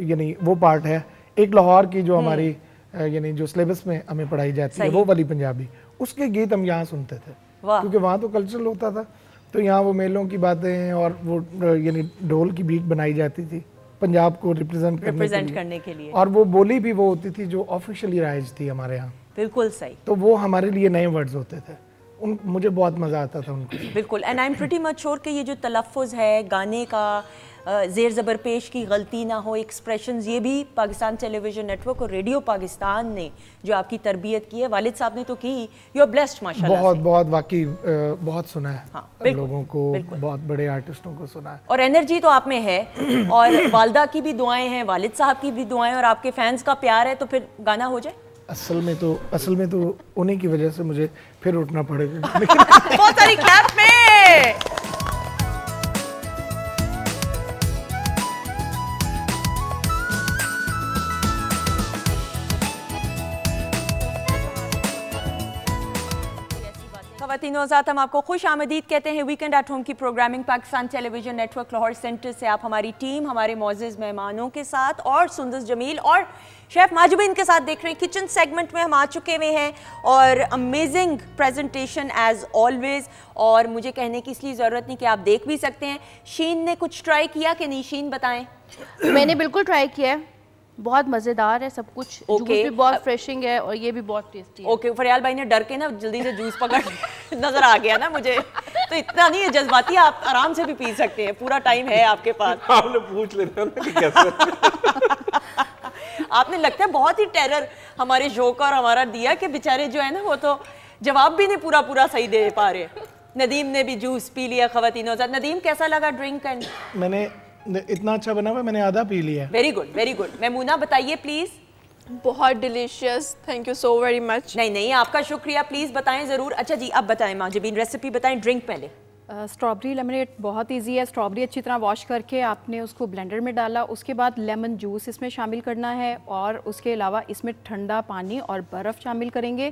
यानी वो पार्ट है, एक लाहौर की जो हमारी यानी जो सिलेबस में हमें पढ़ाई जाती है वो वाली पंजाबी, उसके गीत हम यहाँ सुनते थे क्योंकि वहाँ तो कल्चरल होता था, तो यहाँ वो मेलों की बातें और वो यानी ढोल की बीट बनाई जाती थी पंजाब को रिप्रेजेंट करने के लिए, और वो बोली भी वो होती थी जो ऑफिशियली राइज थी हमारे यहाँ। बिल्कुल सही। तो वो हमारे लिए नए वर्ड्स होते थे, मुझे बहुत मज़ा आता था उनको। बिल्कुल। And I am pretty much sure कि ये जो तलफ़्फ़ुज़ है गाने का, ज़ेर ज़बर पेश की गलती ना हो, एक्सप्रेशंस, ये भी पाकिस्तान टेलीविज़न नेटवर्क और रेडियो पाकिस्तान ने जो आपकी तरबियत की है, वालिद साहब ने तो की, यू आर ब्लेस्ड माशाल्लाह। बहुत वाकई बहुत सुना है। हाँ, लोगों को, बहुत बड़े आर्टिस्टों को सुना है, और एनर्जी तो आप में है, और वालदा की भी दुआएं हैं, वालिद साहब की भी दुआएं, और आपके फैंस का प्यार है, तो फिर गाना हो जाए। असल में तो उन्हीं की वजह से मुझे फिर उठना पड़ेगा। बहुत सारी क्लैप में। ख़वातीन और हज़रात, हम आपको खुश आमदीद कहते हैं। वीकेंड एट होम की programming Pakistan television network Lahore centre से आप हमारी टीम, हमारे मौजूद मेहमानों के साथ और सुंदस जमील और शेफ़ माजुबीन के साथ देख रहे हैं। किचन सेगमेंट में हम आ चुके हुए हैं और अमेजिंग प्रेजेंटेशन एज ऑलवेज। और मुझे कहने की इसलिए ज़रूरत नहीं कि आप देख भी सकते हैं। शीन ने कुछ ट्राई किया कि नहीं? शीन बताएं। मैंने बिल्कुल ट्राई किया है, बहुत मज़ेदार है सब कुछ। जूस भी बहुत फ्रेशिंग है और ये भी बहुत टेस्टी है। ओके, फरियाल भाई ने डर के ना जल्दी से जूस पकड़ नजर आ गया ना मुझे, तो इतना नहीं है जज्बाती, आप आराम से भी पी सकते हैं, पूरा टाइम है आपके पास। आपने पूछ लेना ना कि कैसे आपने लगता है बहुत ही टेरर हमारे शो का और हमारा दिया कि बेचारे जो है ना वो तो जवाब भी नहीं पूरा सही दे पा रहे। नदीम ने भी जूस पी लिया ख़वातीनों के साथ। नदीम कैसा लगा ड्रिंक? एंड मैंने इतना अच्छा बना हुआ, मैंने आधा पी लिया। Very good very good. Maimuna बताइए प्लीज। बहुत delicious, thank you so very much. नहीं आपका शुक्रिया, प्लीज बताएं जरूर। अच्छा जी, अब बताएं माजुबीन, रेसिपी बताएं। ड्रिंक पहले। स्ट्रॉबेरी लेमनेड बहुत इजी है। स्ट्रॉबेरी अच्छी तरह वॉश करके आपने उसको ब्लेंडर में डाला, उसके बाद लेमन जूस इसमें शामिल करना है और उसके अलावा इसमें ठंडा पानी और बर्फ़ शामिल करेंगे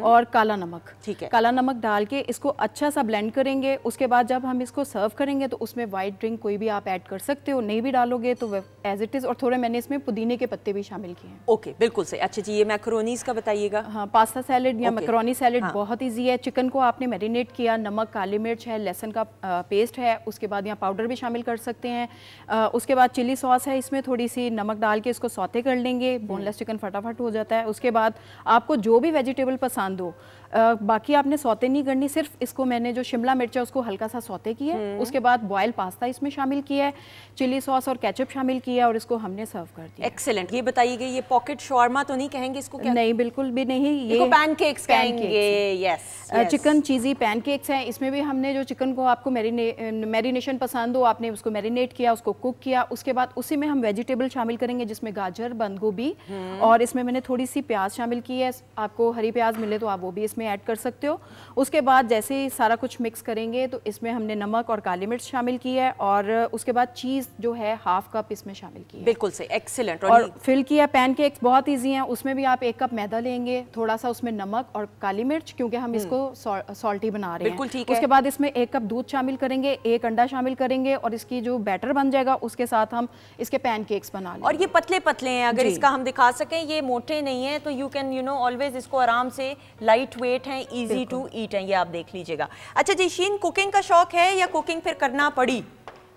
और काला नमक। ठीक है। काला नमक डाल के इसको अच्छा सा ब्लेंड करेंगे। उसके बाद जब हम इसको सर्व करेंगे तो उसमें वाइट ड्रिंक कोई भी आप ऐड कर सकते हो, नहीं भी डालोगे तो एज इट इज़। और थोड़े मैंने इसमें पुदीने के पत्ते भी शामिल किए हैं। ओके, बिल्कुल सही। अच्छा जी, ये मैक्रोनीज का बताइएगा। हाँ, पास्ता सैलेड या मैक्रोनी सैलेड बहुत ईजी है। चिकन को आपने मैरिनेट किया, नमक, काली मिर्च है, लहसुन का पेस्ट है, उसके बाद यहाँ पाउडर भी शामिल कर सकते हैं। उसके बाद चिली सॉस है, इसमें थोड़ी सी नमक डाल के इसको सौते कर लेंगे। बोनलेस चिकन फटाफट हो जाता है। उसके बाद आपको जो भी वेजिटेबल पसंद हो, बाकी आपने सौते नहीं करनी, सिर्फ इसको मैंने जो शिमला मिर्च है उसको हल्का सा सौते किया है। उसके बाद बॉयल पास्ता इसमें शामिल किया है, चिली सॉस और केचप शामिल किया और इसको हमने सर्व कर दिया। एक्सीलेंट। ये बताइए, ये पॉकेट शॉर्मा तो नहीं कहेंगे इसको? क्या? नहीं, बिल्कुल भी नहीं। ये पैनकेक्स कहेंगे। यस, चिकन चीज़ी पैनकेक्स हैं। इसमें भी हमने जो चिकन को आपको मैरिनेशन पसंद हो, आपने उसको मैरिनेट किया, उसको कुक किया, उसके बाद उसी में हम वेजिटेबल शामिल करेंगे जिसमें गाजर, बंद गोभी और इसमें मैंने थोड़ी सी प्याज शामिल की है। आपको हरी प्याज मिले तो आप वो भी इसमें ऐड कर सकते हो। उसके बाद जैसे ही सारा कुछ मिक्स करेंगे तो इसमें हमने नमक और काली मिर्च शामिल की है और उसके बाद चीज़ जो है हाफ कप इसमें शामिल की है। बिल्कुल सही, एक्सीलेंट। और फिल किया। पैनकेक्स बहुत ईजी हैं, उसमें भी आप 1 कप मैदा लेंगे, थोड़ा सा उसमें नमक और काली मिर्च, क्योंकि हम इसको सॉल्टी बना रहे हैं। बिल्कुल ठीक है। उसके बाद इसमें 1 कप दूध शामिल करेंगे, 1 अंडा शामिल करेंगे और इसकी जो बैटर बन जाएगा उसके साथ हम इसके पैनकेक्स बना लेंगे। और ये पतले पतले हैं, अगर इसका हम दिखा सकें, ये मोटे नहीं है, तो यू कैन ऑलवेज इसको आराम से, लाइट वेट हैं, इजी टू ईट हैं, ये आप देख लीजिएगा। अच्छा जी, शीन कुकिंग का शौक है या कुकिंग फिर करना पड़ी?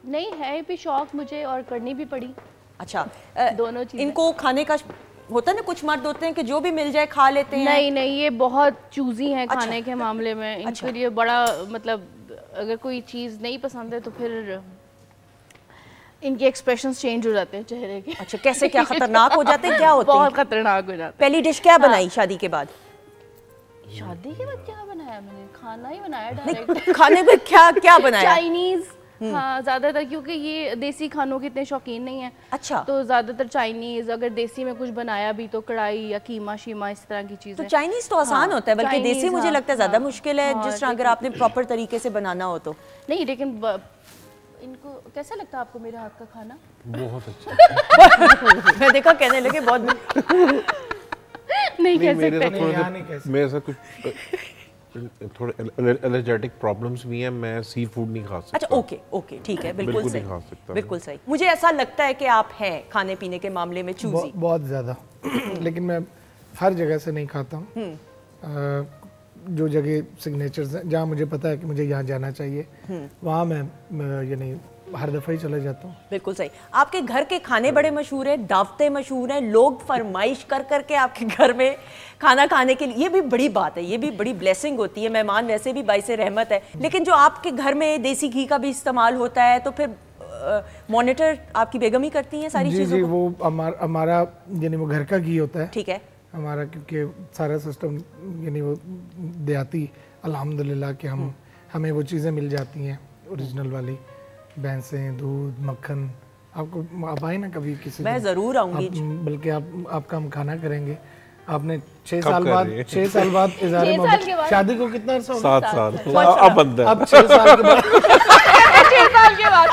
नहीं, है भी शौक मुझे और करनी भी पड़ी। अच्छा, दोनों चीजें। इनको खाने का होता है ना, कुछ मर्द होते हैं कि जो भी मिल जाए खा लेते हैं। नहीं, ये बहुत चूजी हैं खाने के मामले में। इनके लिए बड़ा मतलब, अगर कोई चीज़ नहीं पसंद है तो फिर इनके एक्सप्रेशंस चेंज हो जाते हैं चेहरे के। अच्छा, कैसे? क्या खतरनाक हो जाते हैं? क्या होते हैं? बहुत खतरनाक हो जाते हैं। पहली डिश क्या बनाई शादी के बाद? शादी के बाद क्या बनाया मैंने? खाना ही बनाया डायरेक्ट। खाने में क्या बनाया? चाइनीज। हाँ, ज्यादातर, क्योंकि ये देसी खानों के इतने शौकीन नहीं है। अच्छा, तो ज्यादातर चाइनीज। अगर देसी में कुछ बनाया भी तो कढ़ाई या कीमा शीमा इस तरह की चीजें। तो चाइनीज तो आसान होता है, बल्कि देसी मुझे लगता है ज्यादा मुश्किल है, जिस तरह अगर आपने प्रॉपर तरीके से बनाना हो तो। नहीं, लेकिन इनको कैसा लगता है आपको मेरे हाथ का खाना? बहुत अच्छा। मैं देखा कहने लगे बहुत नहीं कह मेरे सकते। मेरे साथ कुछ थोड़े एलर्जेटिक प्रॉब्लम्स भी हैं, मैं सी फूड नहीं खा सकता। अच्छा, ओके ठीक है, बिल्कुल सही, नहीं खा सकता। बिल्कुल सही। मुझे ऐसा लगता है कि आप हैं खाने पीने के मामले में चूजी। बहुत ज़्यादा। लेकिन मैं हर जगह से नहीं खाता हूँ। जो जगह सिग्नेचर्स हैं, जहाँ मुझे पता है कि मुझे यहाँ जाना चाहिए, वहाँ मैं यानी हर दफ़ा ही चला जाता हूँ। बिल्कुल सही। आपके घर के खाने बड़े मशहूर हैं, दावतें मशहूर हैं, लोग फरमाइश कर करके आपके घर में खाना खाने के लिए, ये भी बड़ी बात है, ये भी बड़ी ब्लेसिंग होती है। मेहमान वैसे भी बाइसे रहमत है, लेकिन जो आपके घर में देसी घी का भी इस्तेमाल होता है, तो फिर मॉनिटर आपकी बेगम ही करती हैं सारी चीज़ों को? वो हमारा यानी वो घर का घी होता है। ठीक है। हमारा, क्योंकि सारा सिस्टम यानी वो देहाती, अल्हम्दुलिल्लाह कि हमें वो चीज़ें मिल जाती हैं ओरिजिनल वाली, भैंसें, दूध, मक्खन। आप आए ना कभी किसी, मैं ज़रूर आऊँगी, बल्कि आपका हम खाना करेंगे। आपने 6 साल बाद इज़हारे मोहब्बत, शादी को कितना अर्सा हो गया? 7 साल। अब 6 साल के बाद 6 साल के बाद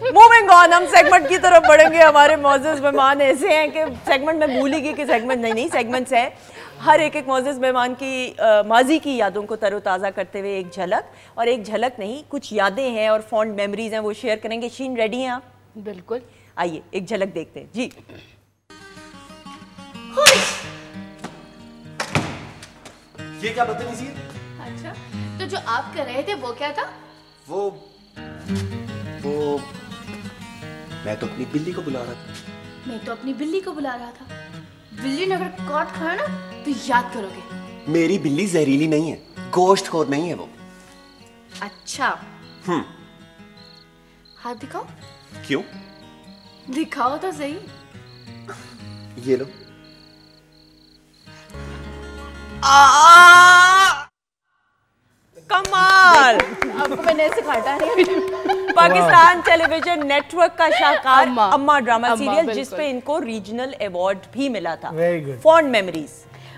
मूविंग ऑन, हम सेगमेंट की तरफ बढ़ेंगे। हमारे मौजूद मेहमान ऐसे हैं कि सेगमेंट में भूल ही गई कि सेगमेंट नहीं सेगमेंट्स है। हर एक मौजूद मेहमान की माजी की यादों को तरोताज़ा करते हुए एक झलक, और एक झलक नहीं, कुछ यादें हैं और फॉन्ड मेमोरीज हैं, वो शेयर करेंगे। शीन रेडी हैं आप? बिल्कुल, आइए एक झलक देखते हैं जी। ये क्या बदतमीजी है? अच्छा, तो जो आप कर रहे थे वो क्या था? वो मैं तो अपनी बिल्ली को बुला रहा था। मैं तो अपनी बिल्ली को बुला रहा था। बिल्ली ने अगर काट खाया ना तो याद करोगे। मेरी बिल्ली जहरीली नहीं है, गोश्तखोर नहीं है वो। अच्छा, हाथ दिखाओ। क्यों? दिखाओ तो सही। ये लो। कमाल। आपको मैंने ऐसे काटा नहीं। पाकिस्तान टेलीविजन नेटवर्क का शाहकार अम्मा ड्रामा अम्मा, सीरियल, बिल्कुल। जिसपे इनको रीजनल अवार्ड भी मिला था। Very good. Fond memories.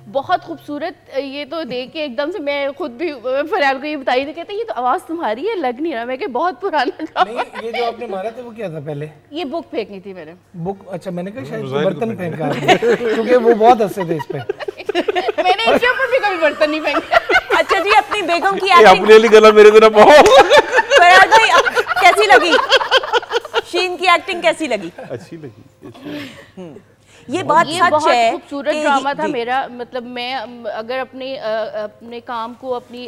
बहुत खूबसूरत। ये तो देख के एकदम से मैं खुद भी फरहान को ये बताई थी, कहते ये तो आवाज़ तुम्हारी है, लग नहीं रहा। मैं कि बहुत पुराना ड्रामा। नहीं, ये जो आपने मारा था वो क्या था पहले? ये बुक फेंकनी थी मैंने। बुक? अच्छा, मैंने कहा शायद बर्तन फेंका क्योंकि वो बहुत हंसे थे इस पे। मैंने इसके ऊपर भी कभी बर्तन नहीं फेंका। अच्छा जी, अपनी बेगम की ये एक्टिंग अपने लिए गला मेरे को ना पाओ। फरहान भाई कैसी लगी? शीन की एक्टिंग कैसी लगी? अच्छी लगी। ये बात ये सच बहुत है खूबसूरत कि ड्रामा था जी। मेरा। मतलब मैं अगर अपने काम को अपनी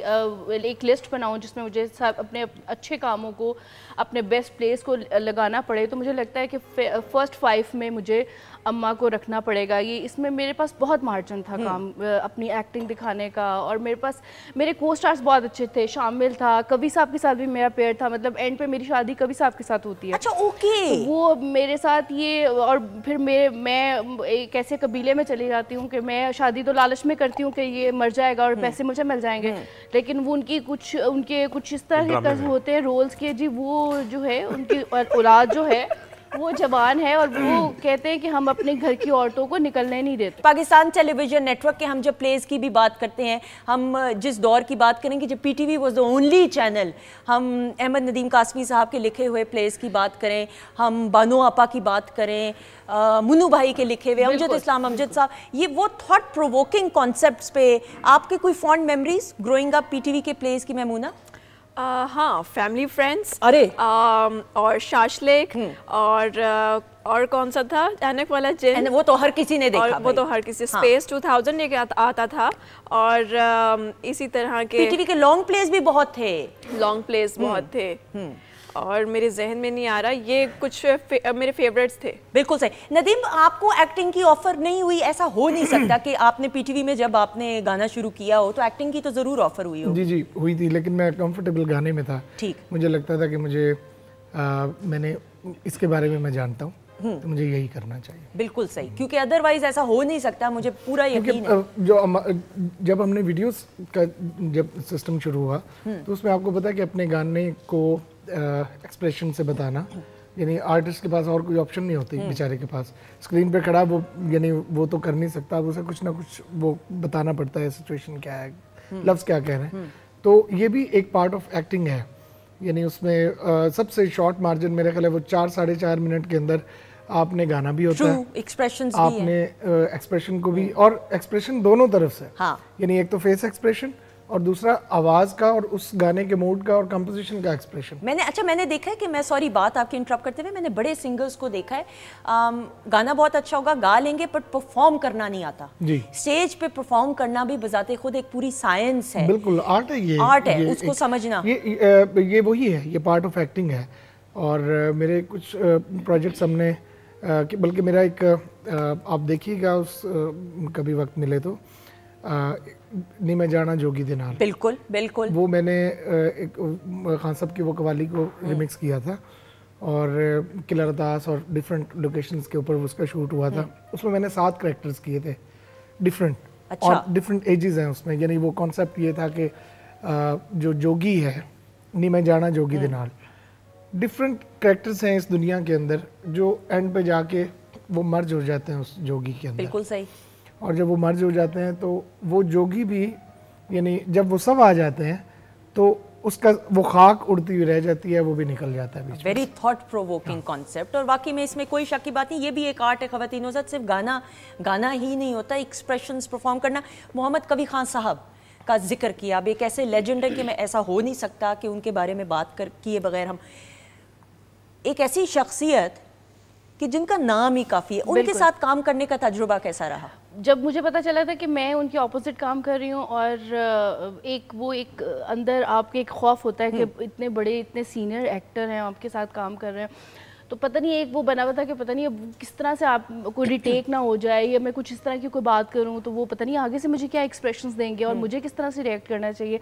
एक लिस्ट बनाऊं जिसमें मुझे सब अपने अच्छे कामों को, अपने बेस्ट प्लेस को लगाना पड़े, तो मुझे लगता है कि फर्स्ट 5 में मुझे अम्मा को रखना पड़ेगा। ये इसमें मेरे पास बहुत मार्जिन था काम अपनी एक्टिंग दिखाने का, और मेरे पास मेरे को स्टार्स बहुत अच्छे थे। शामिल था, कवि साहब के साथ भी मेरा पेयर था। मतलब एंड पे मेरी शादी कवि साहब के साथ होती है। अच्छा, ओके। वो मेरे साथ ये, और फिर मैं एक ऐसे कबीले में चली जाती हूँ कि मैं शादी तो लालच में करती हूँ कि ये मर जाएगा और पैसे मुझे मिल जाएंगे, लेकिन वो उनके कुछ इस तरह के होते हैं रोल्स के जी। वो जो है उनकी औलाद जो है वो जवान है, और वो कहते हैं कि हम अपने घर की औरतों को निकलने नहीं देते। पाकिस्तान टेलीविजन नेटवर्क के हम जब प्लेस की भी बात करते हैं, हम जिस दौर की बात करेंगे जब PTV was the only channel, हम अहमद नदीम कासमी साहब के लिखे हुए प्लेस की बात करें, हम बानो आपा की बात करें, मुन्नू भाई के लिखे हुए, अमजद इस्लाम अमजद साहब, ये वो थॉट प्रोवोकिंग कॉन्सेप्ट्स पे आपके कोई fond memories growing up PTV के प्लेस की? मैमूना? हाँ, फैमिली फ्रेंड्स। अरे और शाशलेक, और कौन सा था, अचानक वाला जिन, वो तो हर किसी ने देखा। वो तो हर किसी। हाँ। स्पेस 2000 एक आता था, और इसी तरह के पीटीवी के लॉन्ग प्लेस भी बहुत थे। लॉन्ग प्लेस बहुत थे, और मेरे जहन में नहीं आ रहा। ये कुछ मेरे फेवरेट्स थे। बिल्कुल सही। नदीम, आपको एक्टिंग की ऑफर नहीं हुई? ऐसा हो नहीं सकता कि आपने पीटीवी में जब आपने गाना शुरू किया हो तो एक्टिंग की तो जरूर ऑफर हुई हो। जी जी हुई थी, लेकिन मैं कंफर्टेबल गाने में था। ठीक। मुझे लगता था कि मुझे मैंने इसके बारे में मैं जानता हूँ, तो मुझे यही करना चाहिए। बिल्कुल सही, क्योंकि अदरवाइज ऐसा हो नहीं सकता, मुझे पूरा यकीन है। जब हमने वीडियोस का जब सिस्टम शुरू हुआ तो उसमें आपको पता है कि अपने गाने को एक्सप्रेशन से बताना, यानी आर्टिस्ट के पास और कोई ऑप्शन नहीं होती बेचारे के पास। स्क्रीन पे खड़ा वो, यानी वो तो कर नहीं सकता, उसे कुछ ना कुछ वो बताना पड़ता है, सिचुएशन क्या है, लफ्ज़ क्या कह रहे हैं। तो ये भी एक पार्ट ऑफ एक्टिंग है, यानी उसमें सबसे शॉर्ट मार्जिन मेरे ख्याल है वो 4-4.5 मिनट के अंदर आपने गाना भी होता है, एक्सप्रेशंस भी आपने एक्सप्रेशन को भी, और एक्सप्रेशन दोनों तरफ से। हाँ। यानी एक तो फेस एक्सप्रेशन और दूसरा आवाज का और उस गाने के मूड का और कंपोजिशन का एक्सप्रेशन। मैंने देखा है कि मैं, सॉरी बात आपकी इंटरप्ट करते हुए, मैंने बड़े सिंगर्स को देखा है, गाना बहुत अच्छा होगा, गा लेंगे, बट परफॉर्म करना नहीं आता। जी। स्टेज पे परफॉर्म करना भी बजाते खुद एक पूरी साइंस है। बिल्कुल आर्ट है, ये आर्ट है, ये उसको समझना। ये वही है, ये पार्ट ऑफ एक्टिंग है। और मेरे कुछ प्रोजेक्ट्स हमने, बल्कि मेरा एक, आप देखिएगा उस कभी वक्त मिले तो, नी मैं जाना जोगी दे नाल। बिल्कुल बिल्कुल। वो मैंने एक खान साहब की वो कवाली को रिमिक्स किया था, और किला रदास और डिफरेंट लोकेशंस के ऊपर उसका शूट हुआ था। उसमें मैंने 7 कैरेक्टर्स किए थे डिफरेंट। अच्छा। और डिफरेंट एजेस हैं उसमें, यानी वो कॉन्सेप्ट ये था कि जो जोगी है, नी मैं जाना जोगी दे नाल, डिफरेंट कैरेक्टर्स हैं इस दुनिया के अंदर जो एंड पे जाके वो मर्ज हो जाते हैं उस जोगी के अंदर। बिल्कुल सही। और जब वो मर्ज हो जाते हैं तो वो जोगी भी, यानी जब वो सब आ जाते हैं तो उसका वो खाक उड़ती हुई रह जाती है, वो भी निकल जाता है बीच में। वेरी थॉट प्रोवोकिंग कॉन्सेप्ट, और वाकई में इसमें कोई शक की बात नहीं, ये भी एक आर्ट है ख़वातीनो ज़ात, सिर्फ गाना ही नहीं होता, एक्सप्रेशंस परफॉर्म करना। मोहम्मद कवी खान साहब का जिक्र किया, अब एक ऐसे लेजेंड है कि मैं ऐसा हो नहीं सकता कि उनके बारे में बात किए बगैर हम, एक ऐसी शख्सियत कि जिनका नाम ही काफ़ी है, उनके साथ काम करने का तजुर्बा कैसा रहा? जब मुझे पता चला था कि मैं उनके ऑपोजिट काम कर रही हूँ और एक अंदर आपके एक खौफ होता है कि इतने बड़े इतने सीनियर एक्टर हैं आपके साथ काम कर रहे हैं, तो पता नहीं एक वो बना हुआ था कि पता नहीं अब किस तरह से आप कोई रिटेक ना हो जाए या मैं कुछ इस तरह की कोई बात करूं तो वो पता नहीं आगे से मुझे क्या एक्सप्रेशंस देंगे और मुझे किस तरह से रिएक्ट करना चाहिए।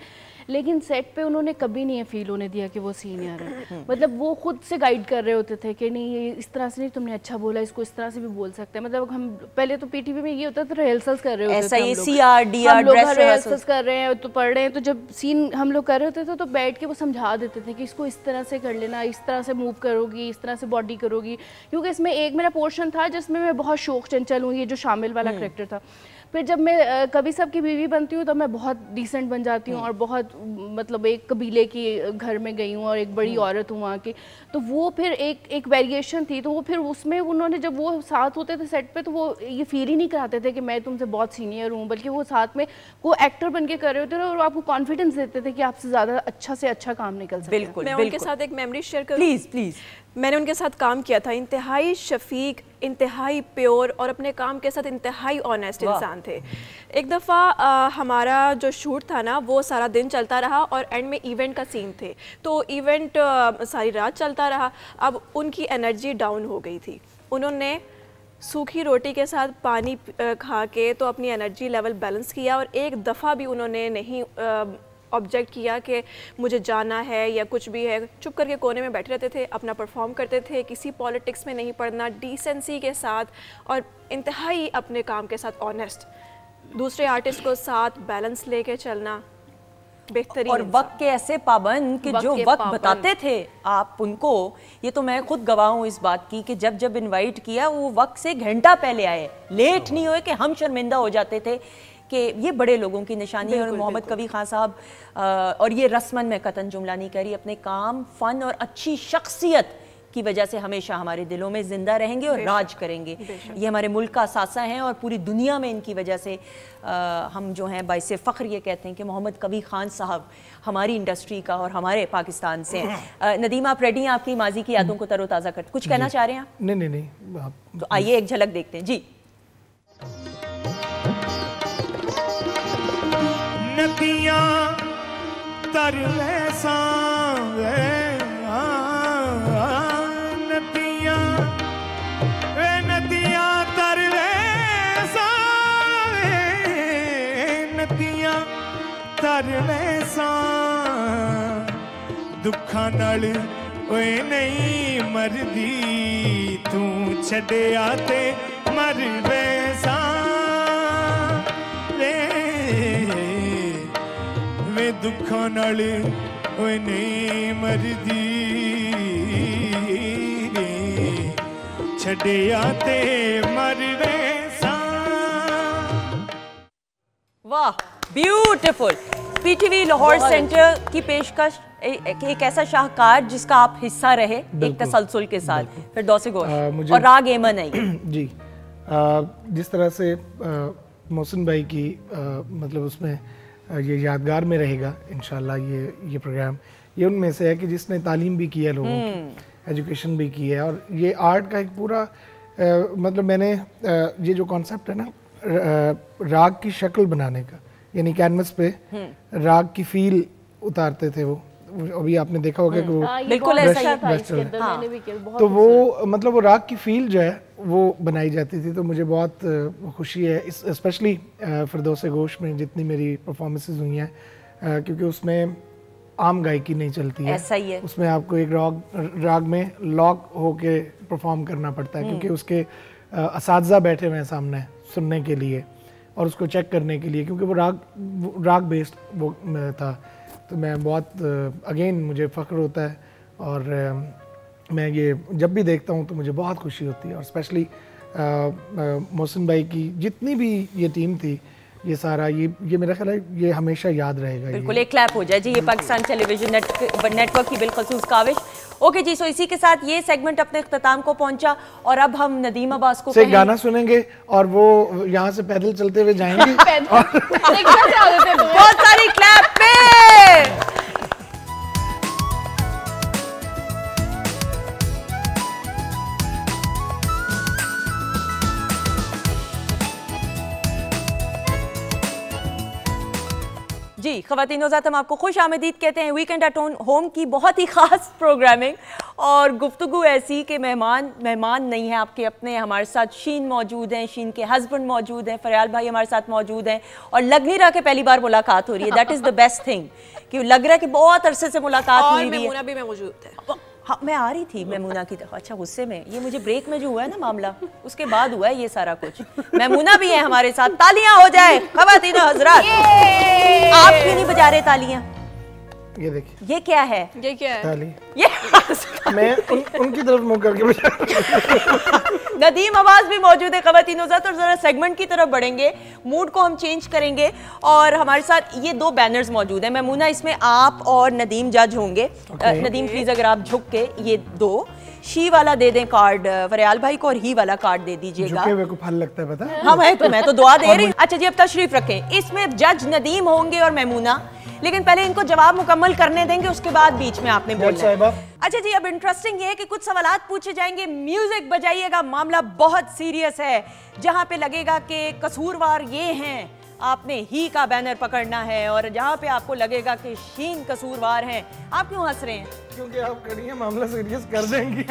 लेकिन सेट पे उन्होंने कभी नहीं फील होने दिया कि वो सीनियर है, मतलब वो खुद से गाइड कर रहे होते थे कि नहीं ये इस तरह से नहीं, तुमने अच्छा बोला, इसको इस तरह से भी बोल सकते हैं। मतलब हम पहले तो पीटीवी में ये होता था रिहर्सल्स कर रहे होते थे, हम लोग रिहर्सल्स कर रहे हैं तो पढ़ रहे हैं, तो जब सीन हम लोग कर रहे होते थे तो बैठ के वो समझा देते थे कि इसको इस तरह से कर लेना, इस तरह से मूव करोगी, इस तरह से बॉडी करोगी, क्योंकि इसमें एक मेरा पोर्शन था जिसमें मैं बहुत शौक चंचल हूँ, ये जो शामिल वाला करैक्टर था। फिर जब मैं कभी सबकी बीवी बनती हूँ तब मैं बहुत डिसेंट बन जाती हूँ और बहुत मतलब एक कबीले की घर में गई हूँ और एक बड़ी औरत हूँ वहाँ की, तो वो फिर एक वेरिएशन थी। तो वो फिर उसमें उन्होंने जब वो साथ होते थे सेट पे तो वो ये फील ही नहीं कराते थे कि मैं तुमसे बहुत सीनियर हूँ, बल्कि वो साथ में वो एक्टर बन के कर रहे होते थे और आपको कॉन्फिडेंस देते थे कि आपसे ज़्यादा अच्छा से अच्छा काम निकल सकता है। बिल्कुल, मैं उनके साथ एक मेमोरी शेयर करूँ प्लीज़ प्लीज़। मैंने उनके साथ काम किया था, इंतहाई शफीक, इंतहाई प्योर और अपने काम के साथ इंतहाई ऑनेस्ट इंसान थे। एक दफ़ा हमारा जो शूट था ना वो सारा दिन चलता रहा और एंड में इवेंट का सीन थे, तो इवेंट सारी रात चलता रहा। अब उनकी एनर्जी डाउन हो गई थी, उन्होंने सूखी रोटी के साथ पानी खा के तो अपनी एनर्जी लेवल बैलेंस किया और एक दफ़ा भी उन्होंने नहीं ऑब्जेक्ट किया कि मुझे जाना है या कुछ भी है। चुप करके कोने में बैठे रहते थे, अपना परफॉर्म करते थे, किसी पॉलिटिक्स में नहीं पड़ना, डिसेंसी के साथ और इंतहाई अपने काम के साथ ऑनेस्ट, दूसरे आर्टिस्ट को साथ बैलेंस लेके चलना, बेहतरीन। और वक्त के ऐसे पाबंद कि जो वक्त बताते थे आप उनको, ये तो मैं खुद गवाह हूँ इस बात की कि जब जब इनवाइट किया वो वक्त से घंटा पहले आए, लेट नहीं हुए कि हम शर्मिंदा हो जाते थे कि ये बड़े लोगों की निशानी है। और मोहम्मद कवी खान साहब, और ये रस्मन में कतन जुमला नहीं करी, अपने काम, फ़न और अच्छी शख्सियत की वजह से हमेशा हमारे दिलों में ज़िंदा रहेंगे और राज करेंगे। ये हमारे मुल्क का सासा हैं और पूरी दुनिया में इनकी वजह से हम जो हैं बाइसे फ़ख्र ये कहते हैं कि मोहम्मद कवी खान साहब हमारी इंडस्ट्री का और हमारे पाकिस्तान से हैं। नदीम, आप रेडी हैं आपकी माजी की यादों को तरोताज़ा करते, कुछ कहना चाह रहे हैं आप? नहीं, तो आइए एक झलक देखते हैं जी। नदियाँ तर नदियाँ तर नदियाँ तर दुखा नाल ओए नहीं मरदी, तू छड्या ते मर वैसा वे दुखों नाल ओए नहीं मरदी, छड्या ते मर वैसा। वाह, ब्यूटीफुल। पीटीवी लाहौर सेंटर की पेशकश एक ऐसा शाहकार जिसका आप हिस्सा रहे एक तसलसल के साथ, फिर दौसे गोश और राग एमन आई जी। जिस तरह से मोहसिन भाई की मतलब उसमें ये यादगार में रहेगा इंशाल्लाह ये प्रोग्राम, ये उनमें से है कि जिसने तालीम भी की है लोगों की, एजुकेशन भी की है और ये आर्ट का एक पूरा मतलब मैंने ये जो कॉन्सेप्ट है ना राग की शक्ल बनाने का, यानी कैनवस पे राग की फील उतारते थे वो, अभी आपने देखा होगा कि वो बिल्कुल ऐसा था, तो वो मतलब वो राग की फील जो है वो बनाई जाती थी। तो मुझे बहुत खुशी है स्पेशली फिरदौस गोश में जितनी मेरी परफॉर्मेंसेस हुई हैं, क्योंकि उसमें आम गायकी नहीं चलती है, ऐसा ही है। उसमें आपको एक राग में लॉक होके परफॉर्म करना पड़ता है, क्योंकि उसके असातिज़ा बैठे हुए हैं सामने सुनने के लिए और उसको चेक करने के लिए, क्योंकि वो राग बेस्ड वो था। तो मैं बहुत अगेन मुझे फ़ख्र होता है और मैं ये जब भी देखता हूँ तो मुझे बहुत खुशी होती है। और स्पेशली मोहसिन भाई की जितनी भी ये टीम थी, ये सारा ये मेरा ख्याल है ये हमेशा याद रहेगा। बिल्कुल, एक क्लैप हो जाए जी, ये पाकिस्तान टेलीविजन नेटवर्क की बिलखसूस काविश। ओके जी, सो इसी के साथ ये सेगमेंट अपने इख्तिताम को पहुंचा और अब हम नदीम अब्बास को से गाना सुनेंगे और वो यहाँ से पैदल चलते हुए जाएंगे। बहुत सारी क्लैप पे। जी ख़वातीन ज़ात, हम आपको खुश आमदीद कहते हैं वीकेंड एट होम की बहुत ही ख़ास प्रोग्रामिंग और गुफ्तगू ऐसी कि मेहमान नहीं है आपके अपने। हमारे साथ शीन मौजूद हैं, शीन के हस्बैंड मौजूद हैं, फरियाल भाई हमारे साथ मौजूद हैं और लग नहीं रहा कि पहली बार मुलाकात हो रही है। That is the best thing कि लग रहा है कि बहुत अरसे से मुलाकात हुई है। मेमूना भी मौजूद है। हाँ, मैं आ रही थी मेमूना की तरफ। अच्छा, गुस्से में ये मुझे ब्रेक में जो हुआ है ना मामला, उसके बाद हुआ है ये सारा कुछ। मेमूना भी है हमारे साथ, तालियां हो जाए ख़वातीन हज़रात। आप क्यों नहीं बजा रहे तालियां? ये देखिए, ये क्या है? ये क्या है? ये मैं उनकी तरफ मुंह करके बजा। नदीम अब्बास भी मौजूद है ख़वातीन हज़रात, और जरा सेगमेंट की तरफ बढ़ेंगे, मूड को हम चेंज करेंगे और हमारे साथ ये दो बैनर्स मौजूद हैं। मेमूना, इसमें आप और नदीम जज होंगे। नदीम प्लीज अगर आप झुक के ये दो शी वाला दे दें कार्ड फरियाल भाई को और ही वाला कार्ड दे दीजिएगा। मेरे को फल लगता है पता है। हाँ, मैं तो दुआ दे रही हूँ। अच्छा जी, अब तशरीफ रखें। इसमें जज नदीम होंगे और मेमूना, लेकिन पहले इनको जवाब मुकम्मल करने देंगे, उसके बाद बीच में आपने बोलना है। अच्छा जी, अब इंटरेस्टिंग ये है कि कुछ सवालात पूछे जाएंगे, म्यूजिक बजाइएगा, मामला बहुत सीरियस है। जहां पे लगेगा कि कसूरवार ये हैं, आपने ही का बैनर पकड़ना है, और जहां पे आपको लगेगा कि शीन कसूरवार हैं। आप क्यों हंस रहे हैं? क्योंकि आप खड़ी हैं, मामला सीरियस कर देंगी।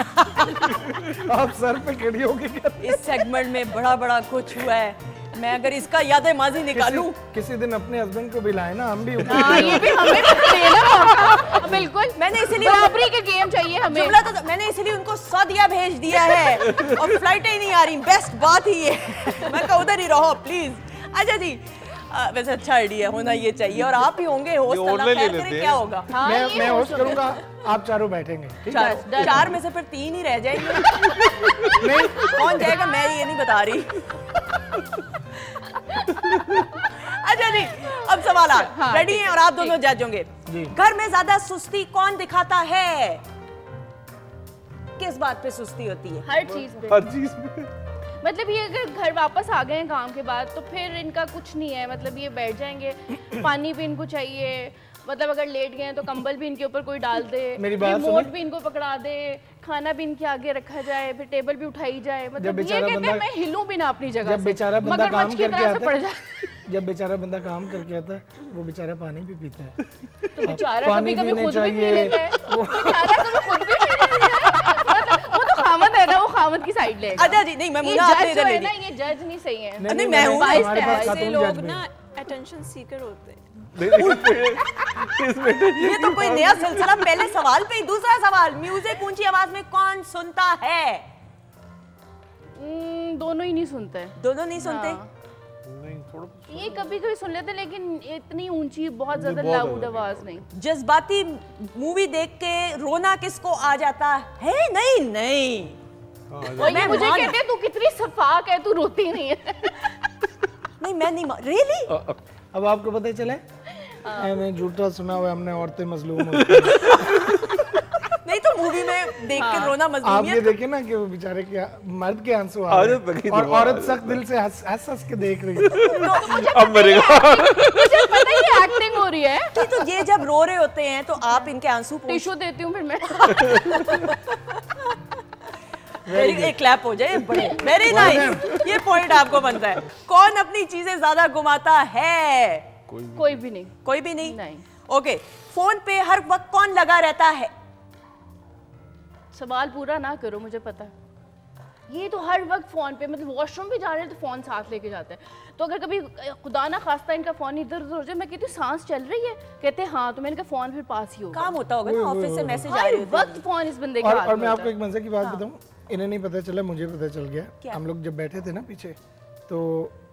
आप सर पे खड़ी होगी। इस सेगमेंट में बड़ा बड़ा कुछ हुआ है। मैं अगर इसका याद माजी निकालूं, किसी दिन अपने हस्बैंड को भी लाए ना, हम भी ये भी हमें ना। बिल्कुल, मैंने इसीलिए बराबरी के गेम चाहिए हमें। तो मैंने इसीलिए उनको सौदिया भेज दिया है और फ्लाइटें ही नहीं आ रही। बेस्ट बात ही है, मैं कहा उधर ही रहो प्लीज। अच्छा जी, वैसे अच्छा आइडिया होना ये चाहिए, और आप ही होंगे होस्ट। अल्लाह खैर करे, क्या होगा। मैं होस्ट करूंगा, आप चारों बैठेंगे। चार में से फिर 3 ही रह जाएंगे। नहीं, कौन जाएगा मैं ये नहीं बता रही। अच्छा जी, अब सवाल रेडी हैं और आप दोनों जज होंगे। घर में ज्यादा सुस्ती कौन दिखाता है? किस बात पे सुस्ती होती है? हर चीज पे। मतलब ये अगर घर वापस आ गए हैं काम के बाद तो फिर इनका कुछ नहीं है। मतलब ये बैठ जाएंगे, पानी भी इनको चाहिए, मतलब अगर लेट गए तो कंबल भी इनके ऊपर कोई डाल दे, रिमोट भी इनको पकड़ा दे, खाना भी इनके आगे रखा जाए, फिर टेबल भी उठाई जाए। मतलब ये कहते हैं मैं हिलूं भी ना अपनी जगह से। जब बेचारा बंदा काम करके आता है, वो बेचारा पानी भी पीता है। तो बेचारा कभी-कभी खुद भी पी लेता है। बेचारा कभी खुद भी पी लेता है। वो तो खामद है ना, वो खामद की साइड लेगा। अच्छा जी, नहीं मेमूना आपने इधर ले ली। ये जज नहीं सही है। नहीं, मैं हूं। ऐसे लोग ना अटेंशन सीकर होते हैं। ये तो कोई नया सिलसिला। पहले सवाल पे ही दूसरा सवाल, म्यूजिक ऊंची आवाज में कौन सुनता है? दोनों ही नहीं सुनते। दोनों नहीं सुनते? ये कभी कभी सुन लेते, लेकिन इतनी ऊंची बहुत ज्यादा लाउड आवाज नहीं। जज्बाती मूवी देख के रोना किसको आ जाता है? नहीं ये मुझे कहते हैं तू कितनी सफाक है, तू रोती नहीं है। नहीं, मैं नहीं। रियली? अब आपको पता चले मैं झूठा सुना हुआ, हमने औरतें मजलूम होती हैं। नहीं तो मूवी में देख के रोना मजलूमियत। आप ये देखे ना कि वो बेचारे के मर्द के आंसू आ रहे हैं और औरत सख्त दिल से हंस के देख रही है। अब मरेगा। मुझे पता ही एक्टिंग हो रही है। तो ये जब रो रहे होते हैं तो आप इनके आंसू टिश्यू देती हूँ फिर मैं। एक क्लैप हो जाए, बड़े वेरी नाइस। ये पॉइंट आपको बनता है। कौन अपनी चीजें ज्यादा घुमाता है? कोई भी नहीं। कोई भी नहीं? नहीं। ओके, फोन पे हर वक्त कौन लगा रहता है? सवाल पूरा ना करो, मुझे पता है। ये तो हर वक्त फोन पे, मतलब वॉशरूम भी जा रहे हैं तो फोन साथ लेके जाते हैं। तो अगर कभी खुदा ना खास्ता इनका फोन इधर उधर हो जाए, मैं कहती हूँ सांस चल रही है, कहते हैं हाँ, तो मैंने कहा फोन फिर पास ही होगा। काम होता होगा ना, ऑफिस से मैसेज आ रहे हैं, वक्त फोन इस बंदे के हाथ में। और मैं आपको एक मजे की बात बताऊं, इन्हें नहीं पता चला, मुझे पता चल गया। हम लोग जब बैठे थे ना पीछे, तो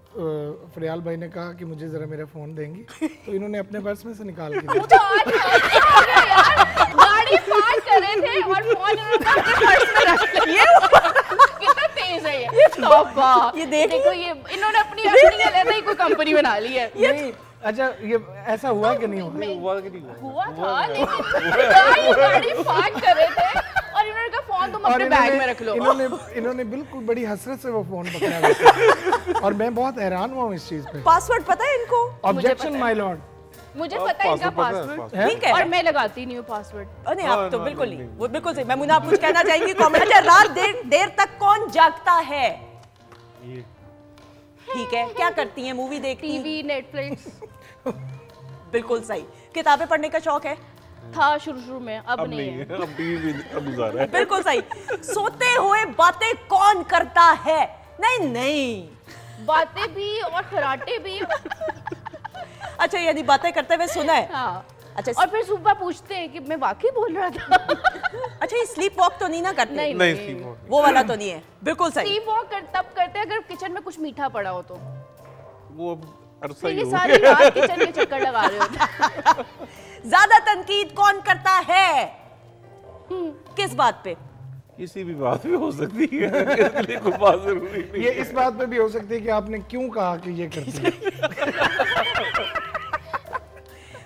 फरियाल भाई ने कहा कि मुझे जरा मेरा फोन देंगी, तो इन्होंने अपने पर्स में से निकाल के दिया। गाड़ी पार्क कर रहे थे और फोन इन्होंने अपने पर्स में रख लिया। कितना सही है। पापा ये देखो, ये इन्होंने अपनी अलग ही कोई कंपनी बना ली है। नहीं अच्छा, ये ऐसा हुआ कि नहीं हुआ? हुआ था, लेकिन ये गाड़ी पार्क कर रहे थे और इन्होंने कहा फोन तुम अपने बैग में रख लो। इन्होंने बिल्कुल बड़ी हसरत से वो फोन पकड़ा हुआ और मैं बहुत हैरान हुआ इस चीज पे। पासवर्ड पता है इनको? ऑब्जेक्शन माय लॉर्ड, मुझे पता है इनका पासवर्ड, ठीक है, और मैं लगाती नहीं हूँ पासवर्ड। नहीं आप तो बिल्कुल नहीं, वो बिल्कुल सही। मैमुना आप कुछ कहना चाहेंगी कमेंट? अच्छा, रात देर तक कौन जागता है? ठीक है, क्या करती हैं? मूवी देखती हैं? TV, Netflix. बिल्कुल सही। किताबें पढ़ने का शौक है? था शुरू में, अब नहीं है। अब टीवी अब गुजारा है। बिल्कुल सही। सोते हुए बातें कौन करता है? नहीं, बातें भी और खराटे भी। अच्छा, यानी बातें करते हुए सुना है? हाँ। अच्छा, और फिर सुबह पूछते हैं कि मैं वाकई बोल रहा था। अच्छा, ये स्लीप वॉक तो नहीं ना करते? नहीं, स्लीप वॉक वो वाला तो नहीं है। बिल्कुल सही। स्लीप वॉक तब करते हैं अगर किचन में कुछ मीठा पड़ा हो तो। वो अरसा ही ये हो सारी रात किचन के चक्कर लगा रहे होते। ज्यादा तनकीद कौन करता है? किस बात पे? किसी भी बात पे हो सकती है, इसके लिए कोई बात जरूरी नहीं। ये इस बात पे भी हो सकती है कि आपने क्यों कहा कि ये करती है।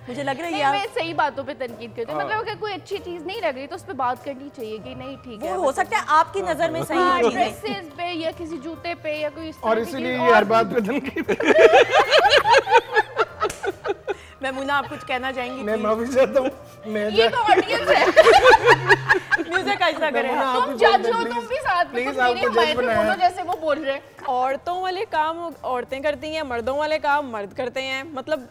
मुझे लग रहा है नहीं, यार मैं सही बातों पे तनकीद करती हूँ। मतलब अगर कोई अच्छी चीज नहीं लग रही तो उस पे बात करनी चाहिए कि नहीं ठीक है। वो हो सकता है आपकी नजर में सही हाँ, चीज है। ड्रेसेस पे या किसी जूते पे या कोई इस तरह और की इसीलिए चीज ये हर बात पे तनकीद। मैमुना आप कुछ कहना चाहेंगी? मैं माफी चाहता हूँ। ये तो ऑडियंस है। म्यूजिक ऐसा करे। तुम जज हो, तुम भी साथ में, तुम मेरी हमारे पे बोलो जैसे वो बोल रहे हैं। औरतों वाले काम औरतें करती हैं, मर्दों वाले काम मर्द करते हैं, मतलब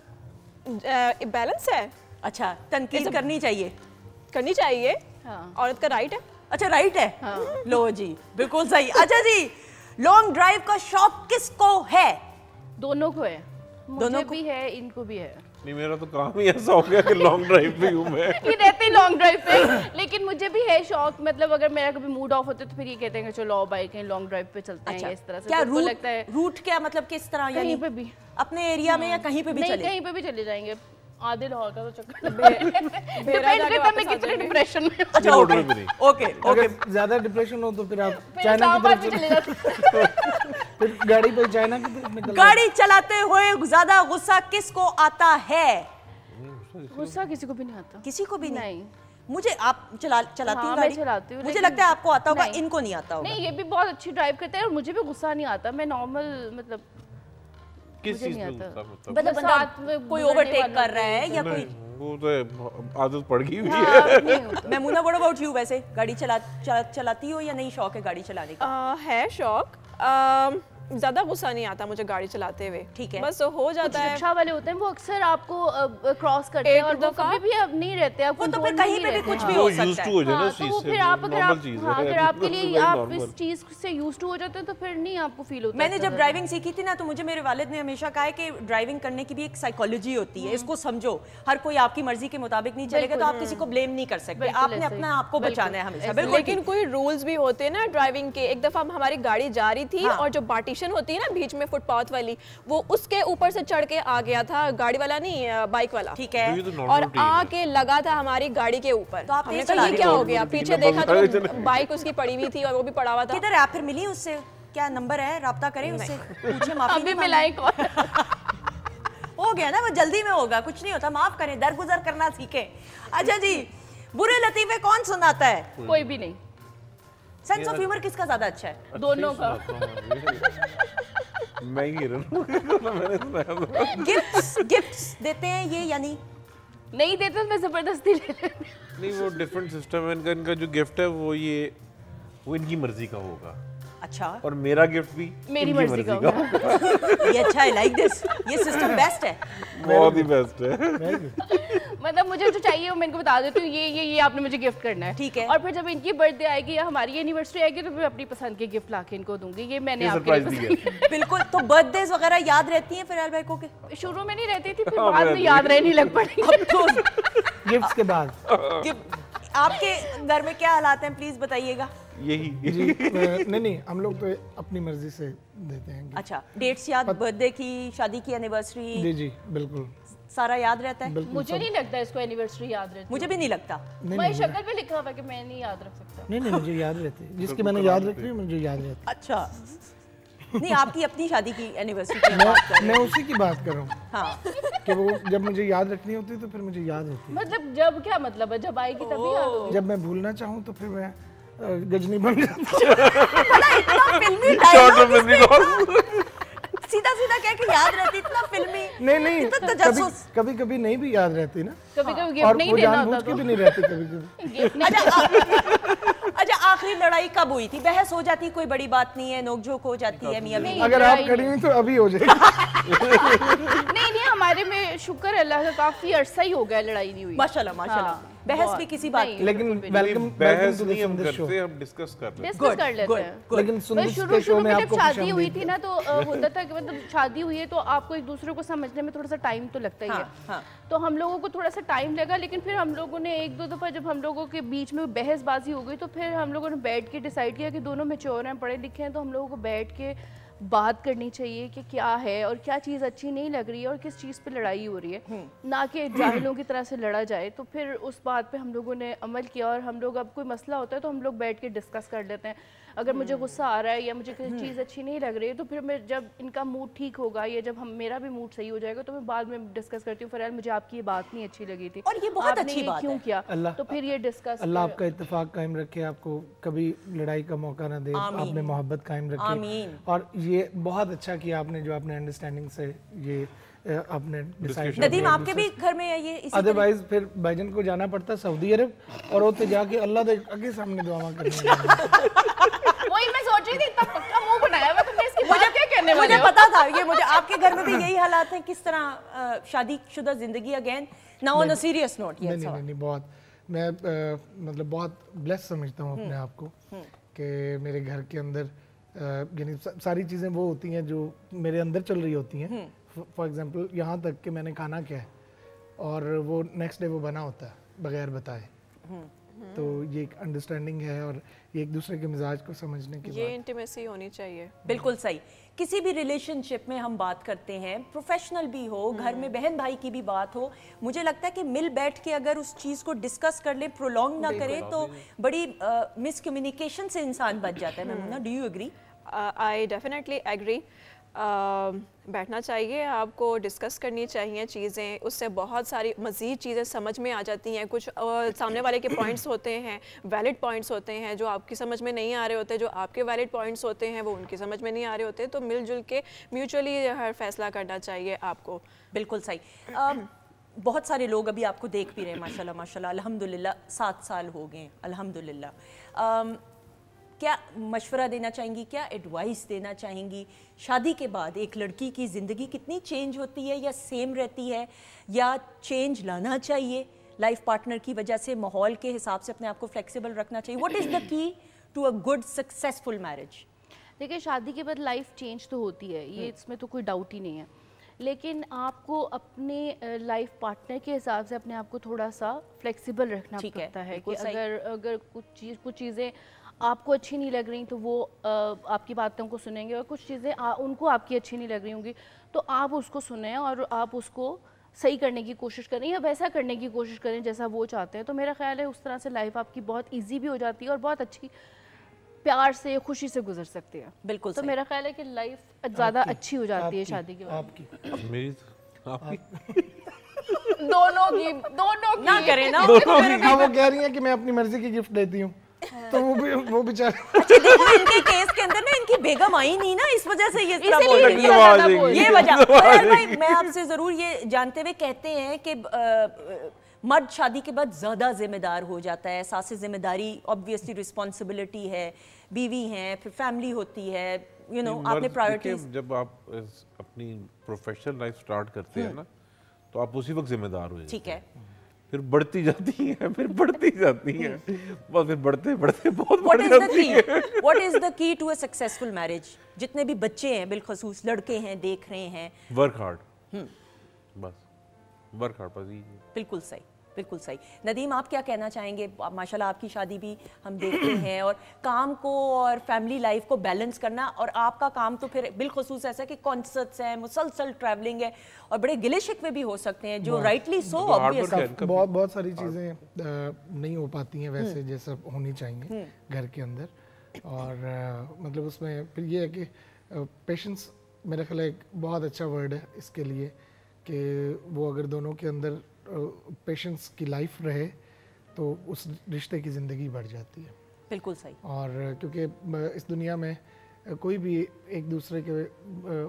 बैलेंस है। अच्छा, तनकीद करनी चाहिए। हाँ। औरत का राइट है। अच्छा, राइट है। हाँ। लो जी, बिल्कुल सही। अच्छा जी, लॉन्ग ड्राइव का शौक किसको है? दोनों को है, दोनों मुझे भी है, इनको भी है। नहीं, मेरा तो काम ही ऐसा हो गया कि लॉन्ग ड्राइव पे हूँ मैं। ये रहते लॉन्ग ड्राइव पे, लेकिन मुझे भी है शौक। मतलब अगर मेरा कभी मूड ऑफ होता है तो फिर ये कहते हैं कि चलो आओ बाइक कहीं लॉन्ग ड्राइव पे चलते हैं। अच्छा, इस तरह से क्या तो लगता है रूट क्या मतलब किस तरह? कहीं पे भी, अपने एरिया में या कहीं पे भी नहीं चले? कहीं पे भी चले जाएंगे। आधे लाहौर का तो चक्कर डिपेंड करता है मैं कितने डिप्रेशन में। अच्छा, ओके। अगर ज्यादा डिप्रेशन हो तो फिर आप चाइना की इस्लामाबाद तरफ चले जाते। फिर गाड़ी पे चाइना की तरफ निकल गाड़ी चलाते हुए ज्यादा गुस्सा किसको आता है? गुस्सा किसी को भी नहीं आता। किसी को भी नहीं। मुझे आप चलाती हाँ, हैं मैं गाड़ी? चलाती हूँ, मुझे लेकिन- लगता है आपको आता होगा, नहीं। इनको नहीं आता होगा। नहीं, ये भी बहुत अच्छी ड्राइव करते हैं और मुझे भी गुस्सा नहीं आता। मैं नॉर्मल मतलब किस मुझे चीज नहीं पे आता। गुस्सा? मतलब साथ में बंदा कोई गुजरने ओवरटेक वालों कर रहा है या कोई? वो तो आदत पड़ गई हुई है। हाँ, नहीं होता। Maimuna, what about you? वैसे गाड़ी चलाती हो या नहीं? शौक है गाड़ी चलाने का? है शौक। ज्यादा गुस्सा नहीं आता मुझे गाड़ी चलाते हुए। ठीक है। बस हो जाता है। रिक्शा वाले होते हैं वो अक्सर आपको क्रॉस करते हैं एक और वो दफा- कभी भी अब नहीं रहते। आप वो तो control फिर में कहीं नहीं पे भी रहते कुछ हैं। भी वो हो यूज्ड सकता टू है। हो जाए ना हाँ, उस तो चीज वो से, फिर आप अगर नॉर्मल आप चीज हाँ, है। अगर आपके लिए Very आप normal। इस चीज से यूज्ड टू हो जाते हैं तो फिर नहीं आपको फील होता। मैंने जब ड्राइविंग सीखी थी ना, तो मुझे मेरे वालिद ने हमेशा कहा है कि ड्राइविंग करने की भी एक साइकोलॉजी होती है, इसको समझो। हर कोई आपकी मर्जी के मुताबिक नहीं चलेगा तो आप किसी को ब्लेम नहीं कर सकते। बिल्कुल आपने ऐसे ही। अपना आपको बिल्कुल, बचाना है हमेशा। ऐसे। बिल्कुल। लेकिन कोई रूल्स भी होते हैं ना ड्राइविंग के। एक दफा हमारी गाड़ी जा रही थी हाँ। और जो पार्टीशन होती है ना बीच में फुटपाथ वाली, वो उसके ऊपर से चढ़ के आ गया था, गाड़ी वाला नहीं, बाइक वाला। ठीक है। ये तो normal और routine है। आके लगा था हमारी गाड़ी के ऊपर। तो आप हमने तेज कहा चला ये रही क्या हो? हो गया? पीछे देखा तो बाइक उसकी पड़ी हुई थी और वो भी पड़ा हुआ था। किधर है आप? फिर मिली उससे? क्या नंबर है? राब्ता करें उससे, पूछे, माफी अभी नहीं मिलाए कौन? हो गया ना, वो जल्दी में होगा, कुछ नहीं होता, माफ करें, दरगुजर करना सीखें। अच्छा जी, बुरे लतीफे कौन सुनाता है? कोई भी नहीं, सेंस ऑफ ह्यूमर किसका ज्यादा अच्छा है? दोनों का। मैं ही मैंने सुनाया। गिफ्ट्स देते हैं ये या नहीं? नहीं देते तो मैं जबरदस्ती ले लेती हूँ। नहीं, वो डिफरेंट सिस्टम है इनका जो गिफ्ट है वो इनकी मर्जी का होगा। अच्छा, और मेरा गिफ्ट भी मेरी इनकी मर्जी का ये अच्छा है, लाइक दिस, ये सिस्टम बेस्ट है। बहुत ही बेस्ट है। मतलब मुझे जो चाहिए वो मैं इनको बता देती हूँ, ये आपने मुझे गिफ्ट करना है। ठीक है। और फिर जब इनकी बर्थडे आएगी या हमारी एनिवर्सरी आएगी तो मैं अपनी पसंद के गिफ्ट लाके इनको दूंगी। ये मैंने आपके सरप्राइज लिए दी है। बिल्कुल। तो बर्थडेज वगैरह याद रहती हैं फिर भाई को के? शुरू में नहीं रहती थी, फिर बाद में याद रहने लग पड़ी। अब तो गिफ्ट्स के बाद आपके घर में क्या हालात हैं, प्लीज बताइएगा। यही जी नहीं हम लोग तो अपनी मर्जी से देते हैं। अच्छा, डेट्स याद, बर्थडे की, शादी की एनिवर्सरी? जी बिल्कुल सारा याद रहता है? मुझे नहीं लगता इसको एनिवर्सरी याद रहती। मुझे भी नहीं लगता। मेरी शक्ल पे लिखा हुआ है कि मैं नहीं याद रख सकता। नहीं मुझे याद रहती है, जिसकी मैंने याद रखी है मुझे याद रहती है। अच्छा, नहीं आपकी अपनी शादी की एनिवर्सरी की बात कर रहे हैं। मैं उसी की बात कर रहा हूँ। हाँ, कि वो जब मुझे याद रखनी होती है तो फिर मुझे याद रहती है। मतलब जब क्या मतलब है, जब आएगी तभी याद होगी। जब मैं भूलना चाहूँ तो फिर मैं गजनी बन जाती सीधा सीधा कह के याद रहती, इतना फिल्मी। नहीं कभी कभी नहीं भी याद रहती ना, कभी कभी गिफ्ट नहीं देना होता तो भी नहीं रहती कभी अच्छा, आखिरी लड़ाई कब हुई थी? बहस हो जाती, कोई बड़ी बात नहीं है, नोकझोंक हो जाती है मियां बीवी? अगर आप खड़ी हुई तो अभी हो जाएगी। नहीं हमारे में शुक्र अल्लाह का काफी अरसा ही हो गया लड़ाई नहीं हुई माशाल्लाह। बहस भी किसी बात की, लेकिन वेलकम बहस नहीं हम करते, हम डिस्कस कर लेते हैं। लेकिन शुरू में जब शादी हुई थी ना तो होता था कि मतलब शादी हुई है तो आपको एक दूसरे को समझने में थोड़ा सा टाइम तो लगता ही है। तो हम लोगों को थोड़ा सा टाइम लगा, लेकिन फिर हम लोगों ने एक दो दफ़ा जब हम लोगों के बीच में बहसबाजी हो गई तो फिर हम लोगों ने बैठ के डिसाइड किया कि दोनों मैच्योर हैं, पढ़े लिखे हैं, तो हम लोगों को बैठ के बात करनी चाहिए कि क्या है और क्या चीज़ अच्छी नहीं लग रही है और किस चीज़ पे लड़ाई हो रही है, ना कि जाहिलों की तरह से लड़ा जाए। तो फिर उस बात पे हम लोगों ने अमल किया और हम लोग, अब कोई मसला होता है तो हम लोग बैठ के डिस्कस कर लेते हैं। अगर मुझे गुस्सा आ रहा है या मुझे किसी चीज़ अच्छी नहीं लग रही है तो फिर मैं जब इनका मूड ठीक होगा या जब मेरा भी मूड सही हो जाएगा तो मैं बाद में डिस्कस करती हूँ, फरहाल मुझे आपकी ये बात नहीं अच्छी लगी थी और ये बहुत अच्छी बात क्यों किया, तो फिर ये डिस्कस। अल्लाह आपका इत्तेफाक कायम रखे, आपको कभी लड़ाई का मौका ना दे, आपने मोहब्बत कायम रखी। और ये बहुत अच्छा किया आपने जो आपने अंडरस्टैंडिंग से ये आपने डिसाइड। नदीम आपके भी घर में है ये? अदरवाइज फिर भाईजान को जाना पड़ता सऊदी अरब और वो जाके अल्लाह दे आगे सामने दुआ करनी। वही मैं सोच रही थी, इतना पक्का मुंह बनाया हुआ तुमने, इसकी मुझे क्या कहने वाले हो? मुझे पता था ये, मुझे आपके घर में भी यही हालात हैं? किस तरह शादीशुदा जिंदगी again now on a serious note? नहीं बहुत, मैं मतलब बहुत ब्लेस समझता हूँ अपने आप को कि मेरे घर के अंदर यानी सारी चीज़ें वो होती हैं जो मेरे अंदर चल रही होती हैं। फॉर एग्जांपल यहाँ तक कि मैंने खाना क्या है और वो नेक्स्ट डे वो बना होता है बगैर बताए। तो ये एक अंडरस्टैंडिंग है और ये एक दूसरे के मिजाज को समझने की ये इंटीमेसी होनी चाहिए। बिल्कुल सही। किसी भी रिलेशनशिप में हम बात करते हैं, प्रोफेशनल भी हो, घर में बहन भाई की भी बात हो, मुझे लगता है कि मिल बैठ के अगर उस चीज़ को डिस्कस कर ले, प्रोलॉन्ग ना करे, तो बड़ी मिसकम्युनिकेशन से इंसान बच जाता है। Maimoona, do you agree? I definitely agree. बैठना चाहिए, आपको डिस्कस करनी चाहिए चीज़ें, उससे बहुत सारी मज़ीद चीज़ें समझ में आ जाती हैं। कुछ सामने वाले के पॉइंट्स होते हैं, वैलिड पॉइंट्स होते हैं जो आपकी समझ में नहीं आ रहे होते, जो आपके वैलिड पॉइंट्स होते हैं वो उनकी समझ में नहीं आ रहे होते। तो मिलजुल के म्यूचुअली हर फैसला करना चाहिए आपको। बिल्कुल सही। बहुत सारे लोग अभी आपको देख भी रहे हैं, माशाल्लाह माशाल्लाह, अल्हम्दुलिल्लाह 7 साल हो गए, अल्हम्दुलिल्लाह। क्या मशवरा देना चाहेंगी, क्या एडवाइस देना चाहेंगी? शादी के बाद एक लड़की की ज़िंदगी कितनी चेंज होती है या सेम रहती है, या चेंज लाना चाहिए लाइफ पार्टनर की वजह से, माहौल के हिसाब से अपने आप को फ्लेक्सिबल रखना चाहिए? What is the key to a good successful marriage? देखिए, शादी के बाद लाइफ चेंज तो होती है, ये इसमें तो कोई डाउट ही नहीं है, लेकिन आपको अपने लाइफ पार्टनर के हिसाब से अपने आप को थोड़ा सा फ्लेक्सिबल रखना पड़ता है कि अगर कुछ चीज़ें आपको अच्छी नहीं लग रही तो वो आपकी बातों को सुनेंगे, और कुछ चीज़ें उनको आपकी अच्छी नहीं लग रही होंगी तो आप उसको सुनें और आप उसको सही करने की कोशिश करें या वैसा करने की कोशिश करें जैसा वो चाहते हैं। तो मेरा ख्याल है उस तरह से लाइफ आपकी बहुत ईजी भी हो जाती है और बहुत अच्छी प्यार से, खुशी से गुजर सकती है। बिल्कुल। तो मेरा ख्याल है कि लाइफ ज़्यादा अच्छी हो जाती है शादी के बाद। दोनों की ना करें ना। वो कह रही है कि मैं अपनी मर्जी की गिफ्ट देती हूँ, तो वो बेचारे। अच्छा देखो, इनके केस के अंदर ना इनकी बेगम आई नहीं ना, इस वजह से ये तरह बोल रही है, ये वजह। भाई मैं आपसे जरूर ये जानते हुए कहते हैं कि मर्द शादी के बाद ज्यादा जिम्मेदार हो जाता है, एहसास जिम्मेदारी, ऑब्वियसली रिस्पॉन्सिबिलिटी है, बीवी हैं, फिर फैमिली होती है, यू नो, आपने प्रायोरिटीज। जब आप अपनी प्रोफेशनल लाइफ स्टार्ट करते हैं ना तो आप उसी वक्त जिम्मेदार हो जाते हैं। ठीक है। फिर बढ़ती जाती है, फिर बढ़ती जाती है, बस फिर बढ़ते बढ़ते बहुत बढ़ जाती है। What is the key to a successful marriage? जितने भी बच्चे हैं, बिलखसूस लड़के हैं, देख रहे हैं, वर्क हार्ड, बस वर्क हार्ड, बस। बिल्कुल सही। बिल्कुल सही। नदीम, आप क्या कहना चाहेंगे? माशाल्लाह आपकी शादी भी हम देखते हैं, और काम को और फैमिली लाइफ को बैलेंस करना, और आपका काम तो फिर बिलखुसूस ऐसा कि कॉन्सर्ट्स हैं, मुसलसल ट्रैवलिंग है, और बड़े गिले शिकवे भी हो सकते हैं जो राइटली सो ऑब्वियस। बहुत सारी चीज़ें नहीं हो पाती हैं वैसे जैसा होनी चाहिए घर के अंदर, और मतलब उसमें फिर ये है कि पेशेंस मेरा ख्याल एक बहुत अच्छा वर्ड है इसके लिए, कि वो अगर दोनों के अंदर पेशेंस की लाइफ रहे तो उस रिश्ते की ज़िंदगी बढ़ जाती है। बिल्कुल सही। और क्योंकि इस दुनिया में कोई भी एक दूसरे के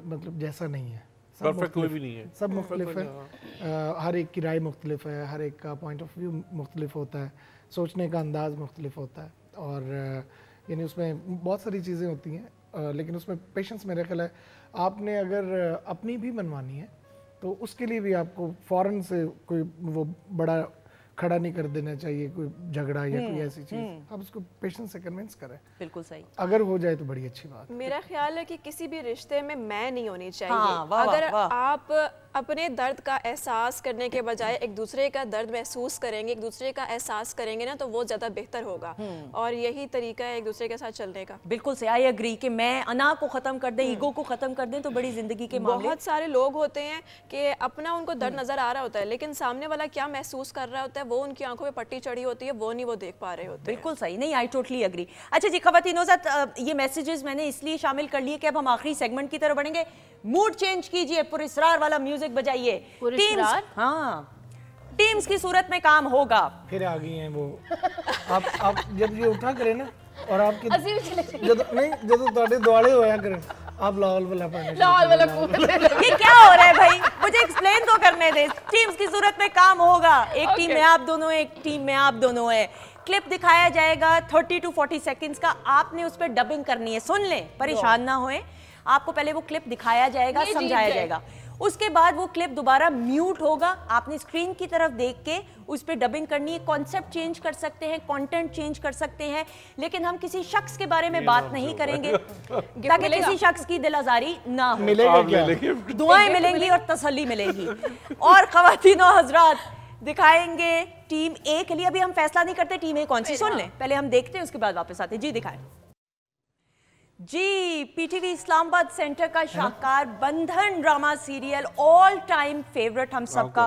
मतलब जैसा नहीं है, परफेक्ट कोई भी नहीं है, सब मुख्तलिफ है, हर एक की राय मुख्तलिफ है, हर एक का पॉइंट ऑफ व्यू मुख्तलिफ होता है, सोचने का अंदाज़ मुख्तलिफ होता है, और यानी उसमें बहुत सारी चीज़ें होती हैं, लेकिन उसमें पेशेंस मेरा ख्याल है आपने अगर अपनी भी मनवानी है तो उसके लिए भी आपको फ़ौरन से कोई वो बड़ा खड़ा नहीं कर देना चाहिए, कोई झगड़ा या कोई ऐसी चीज़, आप उसको पेशेंस से कन्विंस करें। बिल्कुल सही। अगर हो जाए तो बड़ी अच्छी बात। मेरा ख्याल है कि किसी भी रिश्ते में मैं नहीं होनी चाहिए। अगर आप अपने दर्द का एहसास करने के बजाय एक दूसरे का दर्द महसूस करेंगे, एक दूसरे का एहसास करेंगे ना, तो वो ज़्यादा बेहतर होगा, और यही तरीका है एक दूसरे के साथ चलने का। बिल्कुल सही, आई एग्री कि मैं अना को ख़त्म कर दें, ईगो को ख़त्म कर दें तो बड़ी ज़िंदगी के मामले। बहुत सारे लोग होते हैं कि अपना उनको दर्द नज़र आ रहा होता है, लेकिन सामने वाला क्या महसूस कर रहा होता है वो उनकी आंखों में पट्टी चढ़ी होती है, वो नहीं वो देख पा रहे होते। बिल्कुल सही। नहीं, आई टोटली एग्री। अच्छा जी ख़वातीन नौज़त, ये मैसेजेस मैंने इसलिए शामिल कर लिए कि अब हम आखिरी सेगमेंट की तरफ बढ़ेंगे। मूड चेंज कीजिए, पुरस्रार वाला म्यूजिक बजाइए। टीम्स, हाँ, टीम्स की सूरत में काम होगा। फिर आ गई हैं वो। आप जब ये उठा करें ना, और आपके जब ਤੁਹਾਡੇ दुआड़े होया करें, आप लाहौल वाला ये क्या हो रहा है भाई? मुझे एक्सप्लेन तो करने दे। टीम्स की सूरत में काम होगा, एक टीम में आप दोनों, एक टीम में आप दोनों है। क्लिप दिखाया जाएगा 30 to 40 सेकंड्स का, आपने उस पर डबिंग करनी है। सुन लें, परेशान ना होएं। आपको पहले वो क्लिप दिखाया जाएगा, समझाया जाएगा, उसके बाद वो क्लिप दोबारा म्यूट होगा, आपने स्क्रीन की तरफ देख के उस पर डबिंग करनी है। कॉन्सेप्ट चेंज कर सकते हैं, कंटेंट चेंज कर सकते हैं, लेकिन हम किसी शख्स के बारे में बात नहीं करेंगे ताकि किसी शख्स की दिल आजारी ना हो। दुआएं मिलेंगी और तसल्ली मिलेगी। और ख़वातीन और हज़रात, दिखाएंगे टीम ए के लिए। अभी हम फैसला नहीं करते टीम ए कौन सी, सुन लें पहले, हम देखते हैं उसके बाद वापस आते हैं। जी दिखाएं जी। पीटीवी इस्लामाबाद सेंटर का शाहकार बंधन drama serial, all time favourite हम सबका।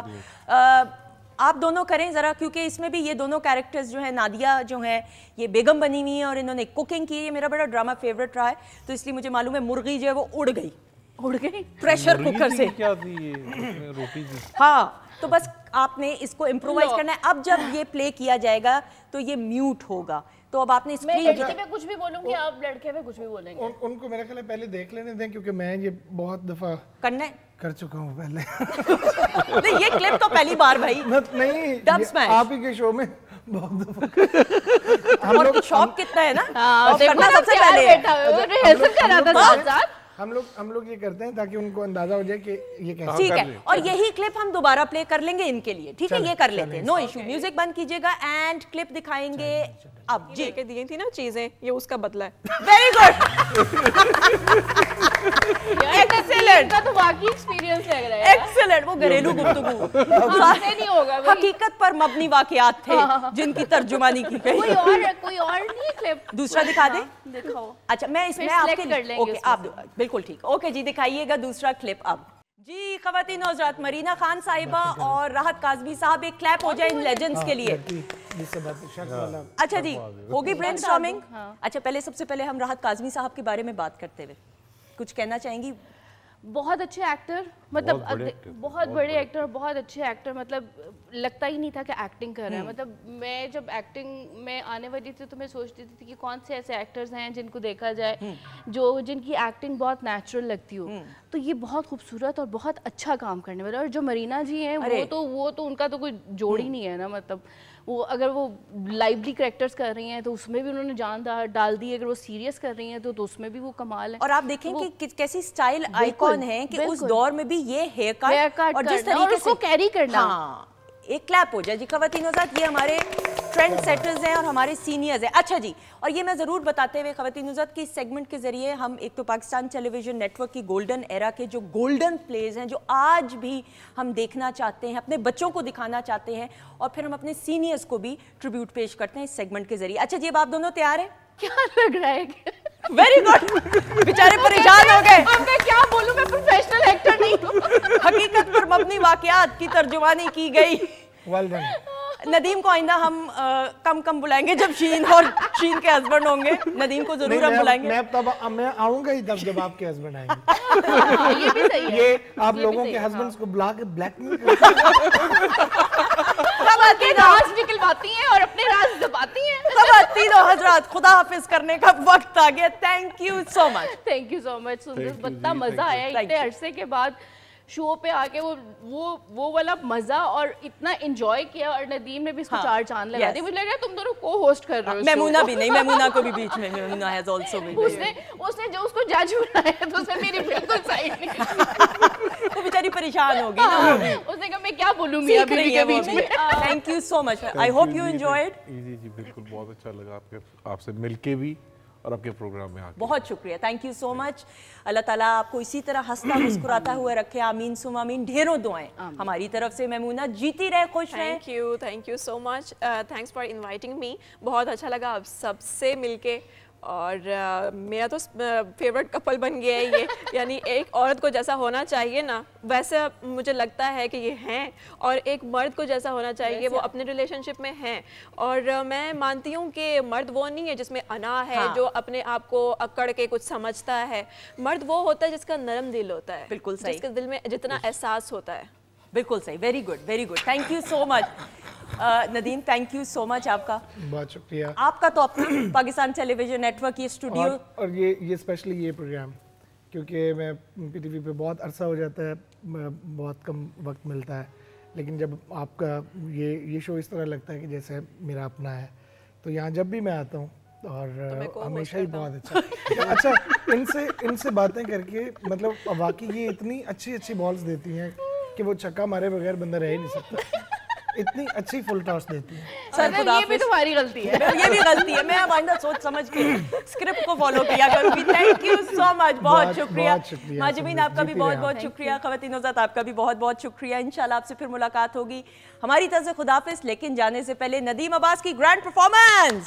आप दोनों करें ज़रा, क्योंकि इसमें भी ये दोनों कैरेक्टर्स जो हैं, नादिया जो हैं ये बेगम बनी हुई हैं और इन्होंने कुकिंग की है। ये मेरा बड़ा ड्रामा फेवरेट रहा है, तो इसलिए मुझे मालूम है मुर्गी जो है वो उड़ गई प्रेशर कुकर से। क्या थी ये? रोटी थी। हाँ, तो बस आपने इसको इम्प्रोवाइज करना है। अब जब ये प्ले किया जाएगा तो ये म्यूट होगा, तो अब आपने मैं लड़के पे कुछ भी बोलूंगी, आप लड़के पे कुछ भी बोलेंगे। उनको मेरा ख्याल है पहले देख लेने दें, क्योंकि मैं ये बहुत दफा करना कर चुका हूँ पहले। नहीं, ये क्लिप तो पहली बार भाई नहीं, आप ही के शो में बहुत दफा। हम लोग शौक कितना है ना, करना सबसे पहले हम लोग ये करते हैं ताकि उनको अंदाजा हो जाए कि ये कैसे। ठीक है, और यही क्लिप हम दोबारा प्ले कर लेंगे इनके लिए, ठीक है? ये कर लेते हैं, नो इशू। म्यूजिक बंद कीजिएगा एंड क्लिप दिखाएंगे अब। जी के दिए थी ना चीजें, ये उसका बदला है। Very good, excellent. तो वाकई एक्सपीरियंस लग रहा है, एक्सीलेंट। वो घरेलू गुफ्तगू नहीं होगा, हकीकत पर मबनी वाकयात थे जिनकी तर्जुमानी की गई। कोई और नहीं क्लिप दूसरा दिखा दे, दिखाओ। अच्छा, मैं इसमें आपके ओके, आप बिल्कुल ठीक, ओके जी, दिखाइएगा दूसरा क्लिप अब। जी ख़वातीन और हज़रात, मरीना खान साहिबा और राहत काज़मी साहब, एक क्लैप हो जाए इन लेजेंड्स के लिए। अच्छा जी, होगी ब्रेनस्टॉर्मिंग। अच्छा, पहले सबसे पहले हम राहत काज़मी साहब के बारे में बात करते हुए कुछ कहना चाहेंगी? बहुत अच्छे एक्टर, मतलब बहुत बड़े एक्टर और बहुत अच्छे एक्टर, मतलब लगता ही नहीं था कि एक्टिंग कर रहे हैं। मतलब मैं जब एक्टिंग में आने वाली थी तो मैं सोचती थी कि कौन से ऐसे एक्टर्स हैं जिनको देखा जाए जो जिनकी एक्टिंग बहुत नेचुरल लगती हो। तो ये बहुत खूबसूरत और बहुत अच्छा काम करने वाले, और जो मरीना जी हैं वो तो उनका तो कोई जोड़ ही नहीं है ना। मतलब वो अगर वो लाइवली कैरेक्टर्स कर रही हैं तो उसमें भी उन्होंने जान डाल दी, अगर वो सीरियस कर रही हैं तो उसमें भी वो कमाल है। और आप देखें कि कैसी स्टाइल आइकॉन है कि उस दौर में भी ये हेयर कट और जिस तरीके से कैरी करना। हाँ, एक क्लैप हो जाए जी ख़वातीन और साथ। ये हमारे ट्रेंड सेटर्स हैं और हमारे सीनियर्स हैं। अच्छा जी, और ये मैं ज़रूर बताते हुए ख़वातीन नुज़ात की इस सेगमेंट के ज़रिए हम एक तो पाकिस्तान टेलीविज़न नेटवर्क की गोल्डन एरा के जो गोल्डन प्लेज हैं जो आज भी हम देखना चाहते हैं, अपने बच्चों को दिखाना चाहते हैं, और फिर हम अपने सीनियर्स को भी ट्रिब्यूट पेश करते हैं इस सेगमेंट के ज़रिए। अच्छा जी, अब आप दोनों तैयार हैं? क्या लग रहा है? Very good. बेचारे परेशान हो गए। अब मैं क्या बोलूं, मैं प्रोफेशनल एक्टर नहीं हूं। हकीकत पर मबनी वाकयात की तर्जुमानी की गई। Well done. नदीम को आइंदा हम कम कम बुलाएंगे जब शीन और शीन के हस्बैंड होंगे। नदीम को जरूर हम बुलाएंगे। मैं आऊंगा ही तब जब आपके हस्बैंड आएंगे। ये भी सही है। ये आप लोगों के हस्बैंड्स को बुला के ब्लैकमेल करके राज निकलवाती हैं और अपने राज दबाती हैं। तीनों हजरात, खुदा हाफिज करने का वक्त आ गया। Thank you so much. Thank you so much सुंदर, बड़ा मजा आया इतने अरसे के बाद शो पे आके। वो वाला मजा और इतना एंजॉय किया, और नदीम ने भी इसको 4 चांद लगा दिए। मुझे लग रहा है तुम दोनों को होस्ट कर रहे हो। मेमूना भी नहीं, मेमूना को भी बीच में, मेमूना हैज आल्सो बीन। उसने जो उसको जज बनाया तो उसने मेरी बिल्कुल सही नहीं। वो बेचारी परेशान होगी ना। उसने कहा मैं क्या बोलूं मियां बीवी के बीच में। Thank you so much. I hope you enjoyed. जी बिल्कुल, बहुत अच्छा लगा आपसे मिलके भी और आपके प्रोग्राम में आके। बहुत शुक्रिया, थैंक यू सो मच। अल्लाह ताला आपको इसी तरह हंसता मुस्कुराता हुआ रखे। आमीन सुम आमीन। ढेरों दुआएं हमारी तरफ से। मेमूना जीती रहे, खुश रहें। Thank you so much. Thanks for inviting me. बहुत अच्छा लगा आप सबसे मिलके, और मेरा तो फेवरेट कपल बन गया है ये। यानी एक औरत को जैसा होना चाहिए ना, वैसे मुझे लगता है कि ये हैं, और एक मर्द को जैसा होना चाहिए वो अपने रिलेशनशिप में हैं। और मैं मानती हूँ कि मर्द वो नहीं है जिसमें अना है, हाँ। जो अपने आप को अकड़ के कुछ समझता है। मर्द वो होता है जिसका नरम दिल होता है, बिल्कुल सही, जिसके दिल में जितना एहसास होता है। बिल्कुल सही। Very good, very good. Thank you so much Nadeem, thank you so much. आपका बहुत शुक्रिया। आपका तो अपना पाकिस्तान टेलीविजन नेटवर्क ये स्टूडियो और ये स्पेशली ये प्रोग्राम, क्योंकि मैं पीटीवी पे बहुत अरसा हो जाता है, बहुत कम वक्त मिलता है, लेकिन जब आपका ये शो इस तरह लगता है कि जैसे मेरा अपना है, तो यहाँ जब भी मैं आता हूँ और तो हमेशा ही बहुत अच्छा इनसे बातें करके, मतलब वाकई ये इतनी अच्छी बॉल्स देती हैं कि वो छक्का मारे बगैर बंदा रह ही नहीं सकता। इतनी अच्छी फुल टॉस देती है। सर ये भी तुम्हारी गलती है। ये भी गलती है। मैं आइंदा सोच समझ के स्क्रिप्ट को फॉलो किया करूंगी। थैंक यू सो मच, बहुत शुक्रिया। माजिबीन आपका भी बहुत बहुत शुक्रिया। ख़वातीन नुज़ात आपका भी बहुत बहुत शुक्रिया। इंशाल्लाह आपसे फिर मुलाकात होगी। हमारी तरफ से खुदाफिज, लेकिन जाने से पहले नदीम अब्बास की ग्रैंड परफॉर्मेंस।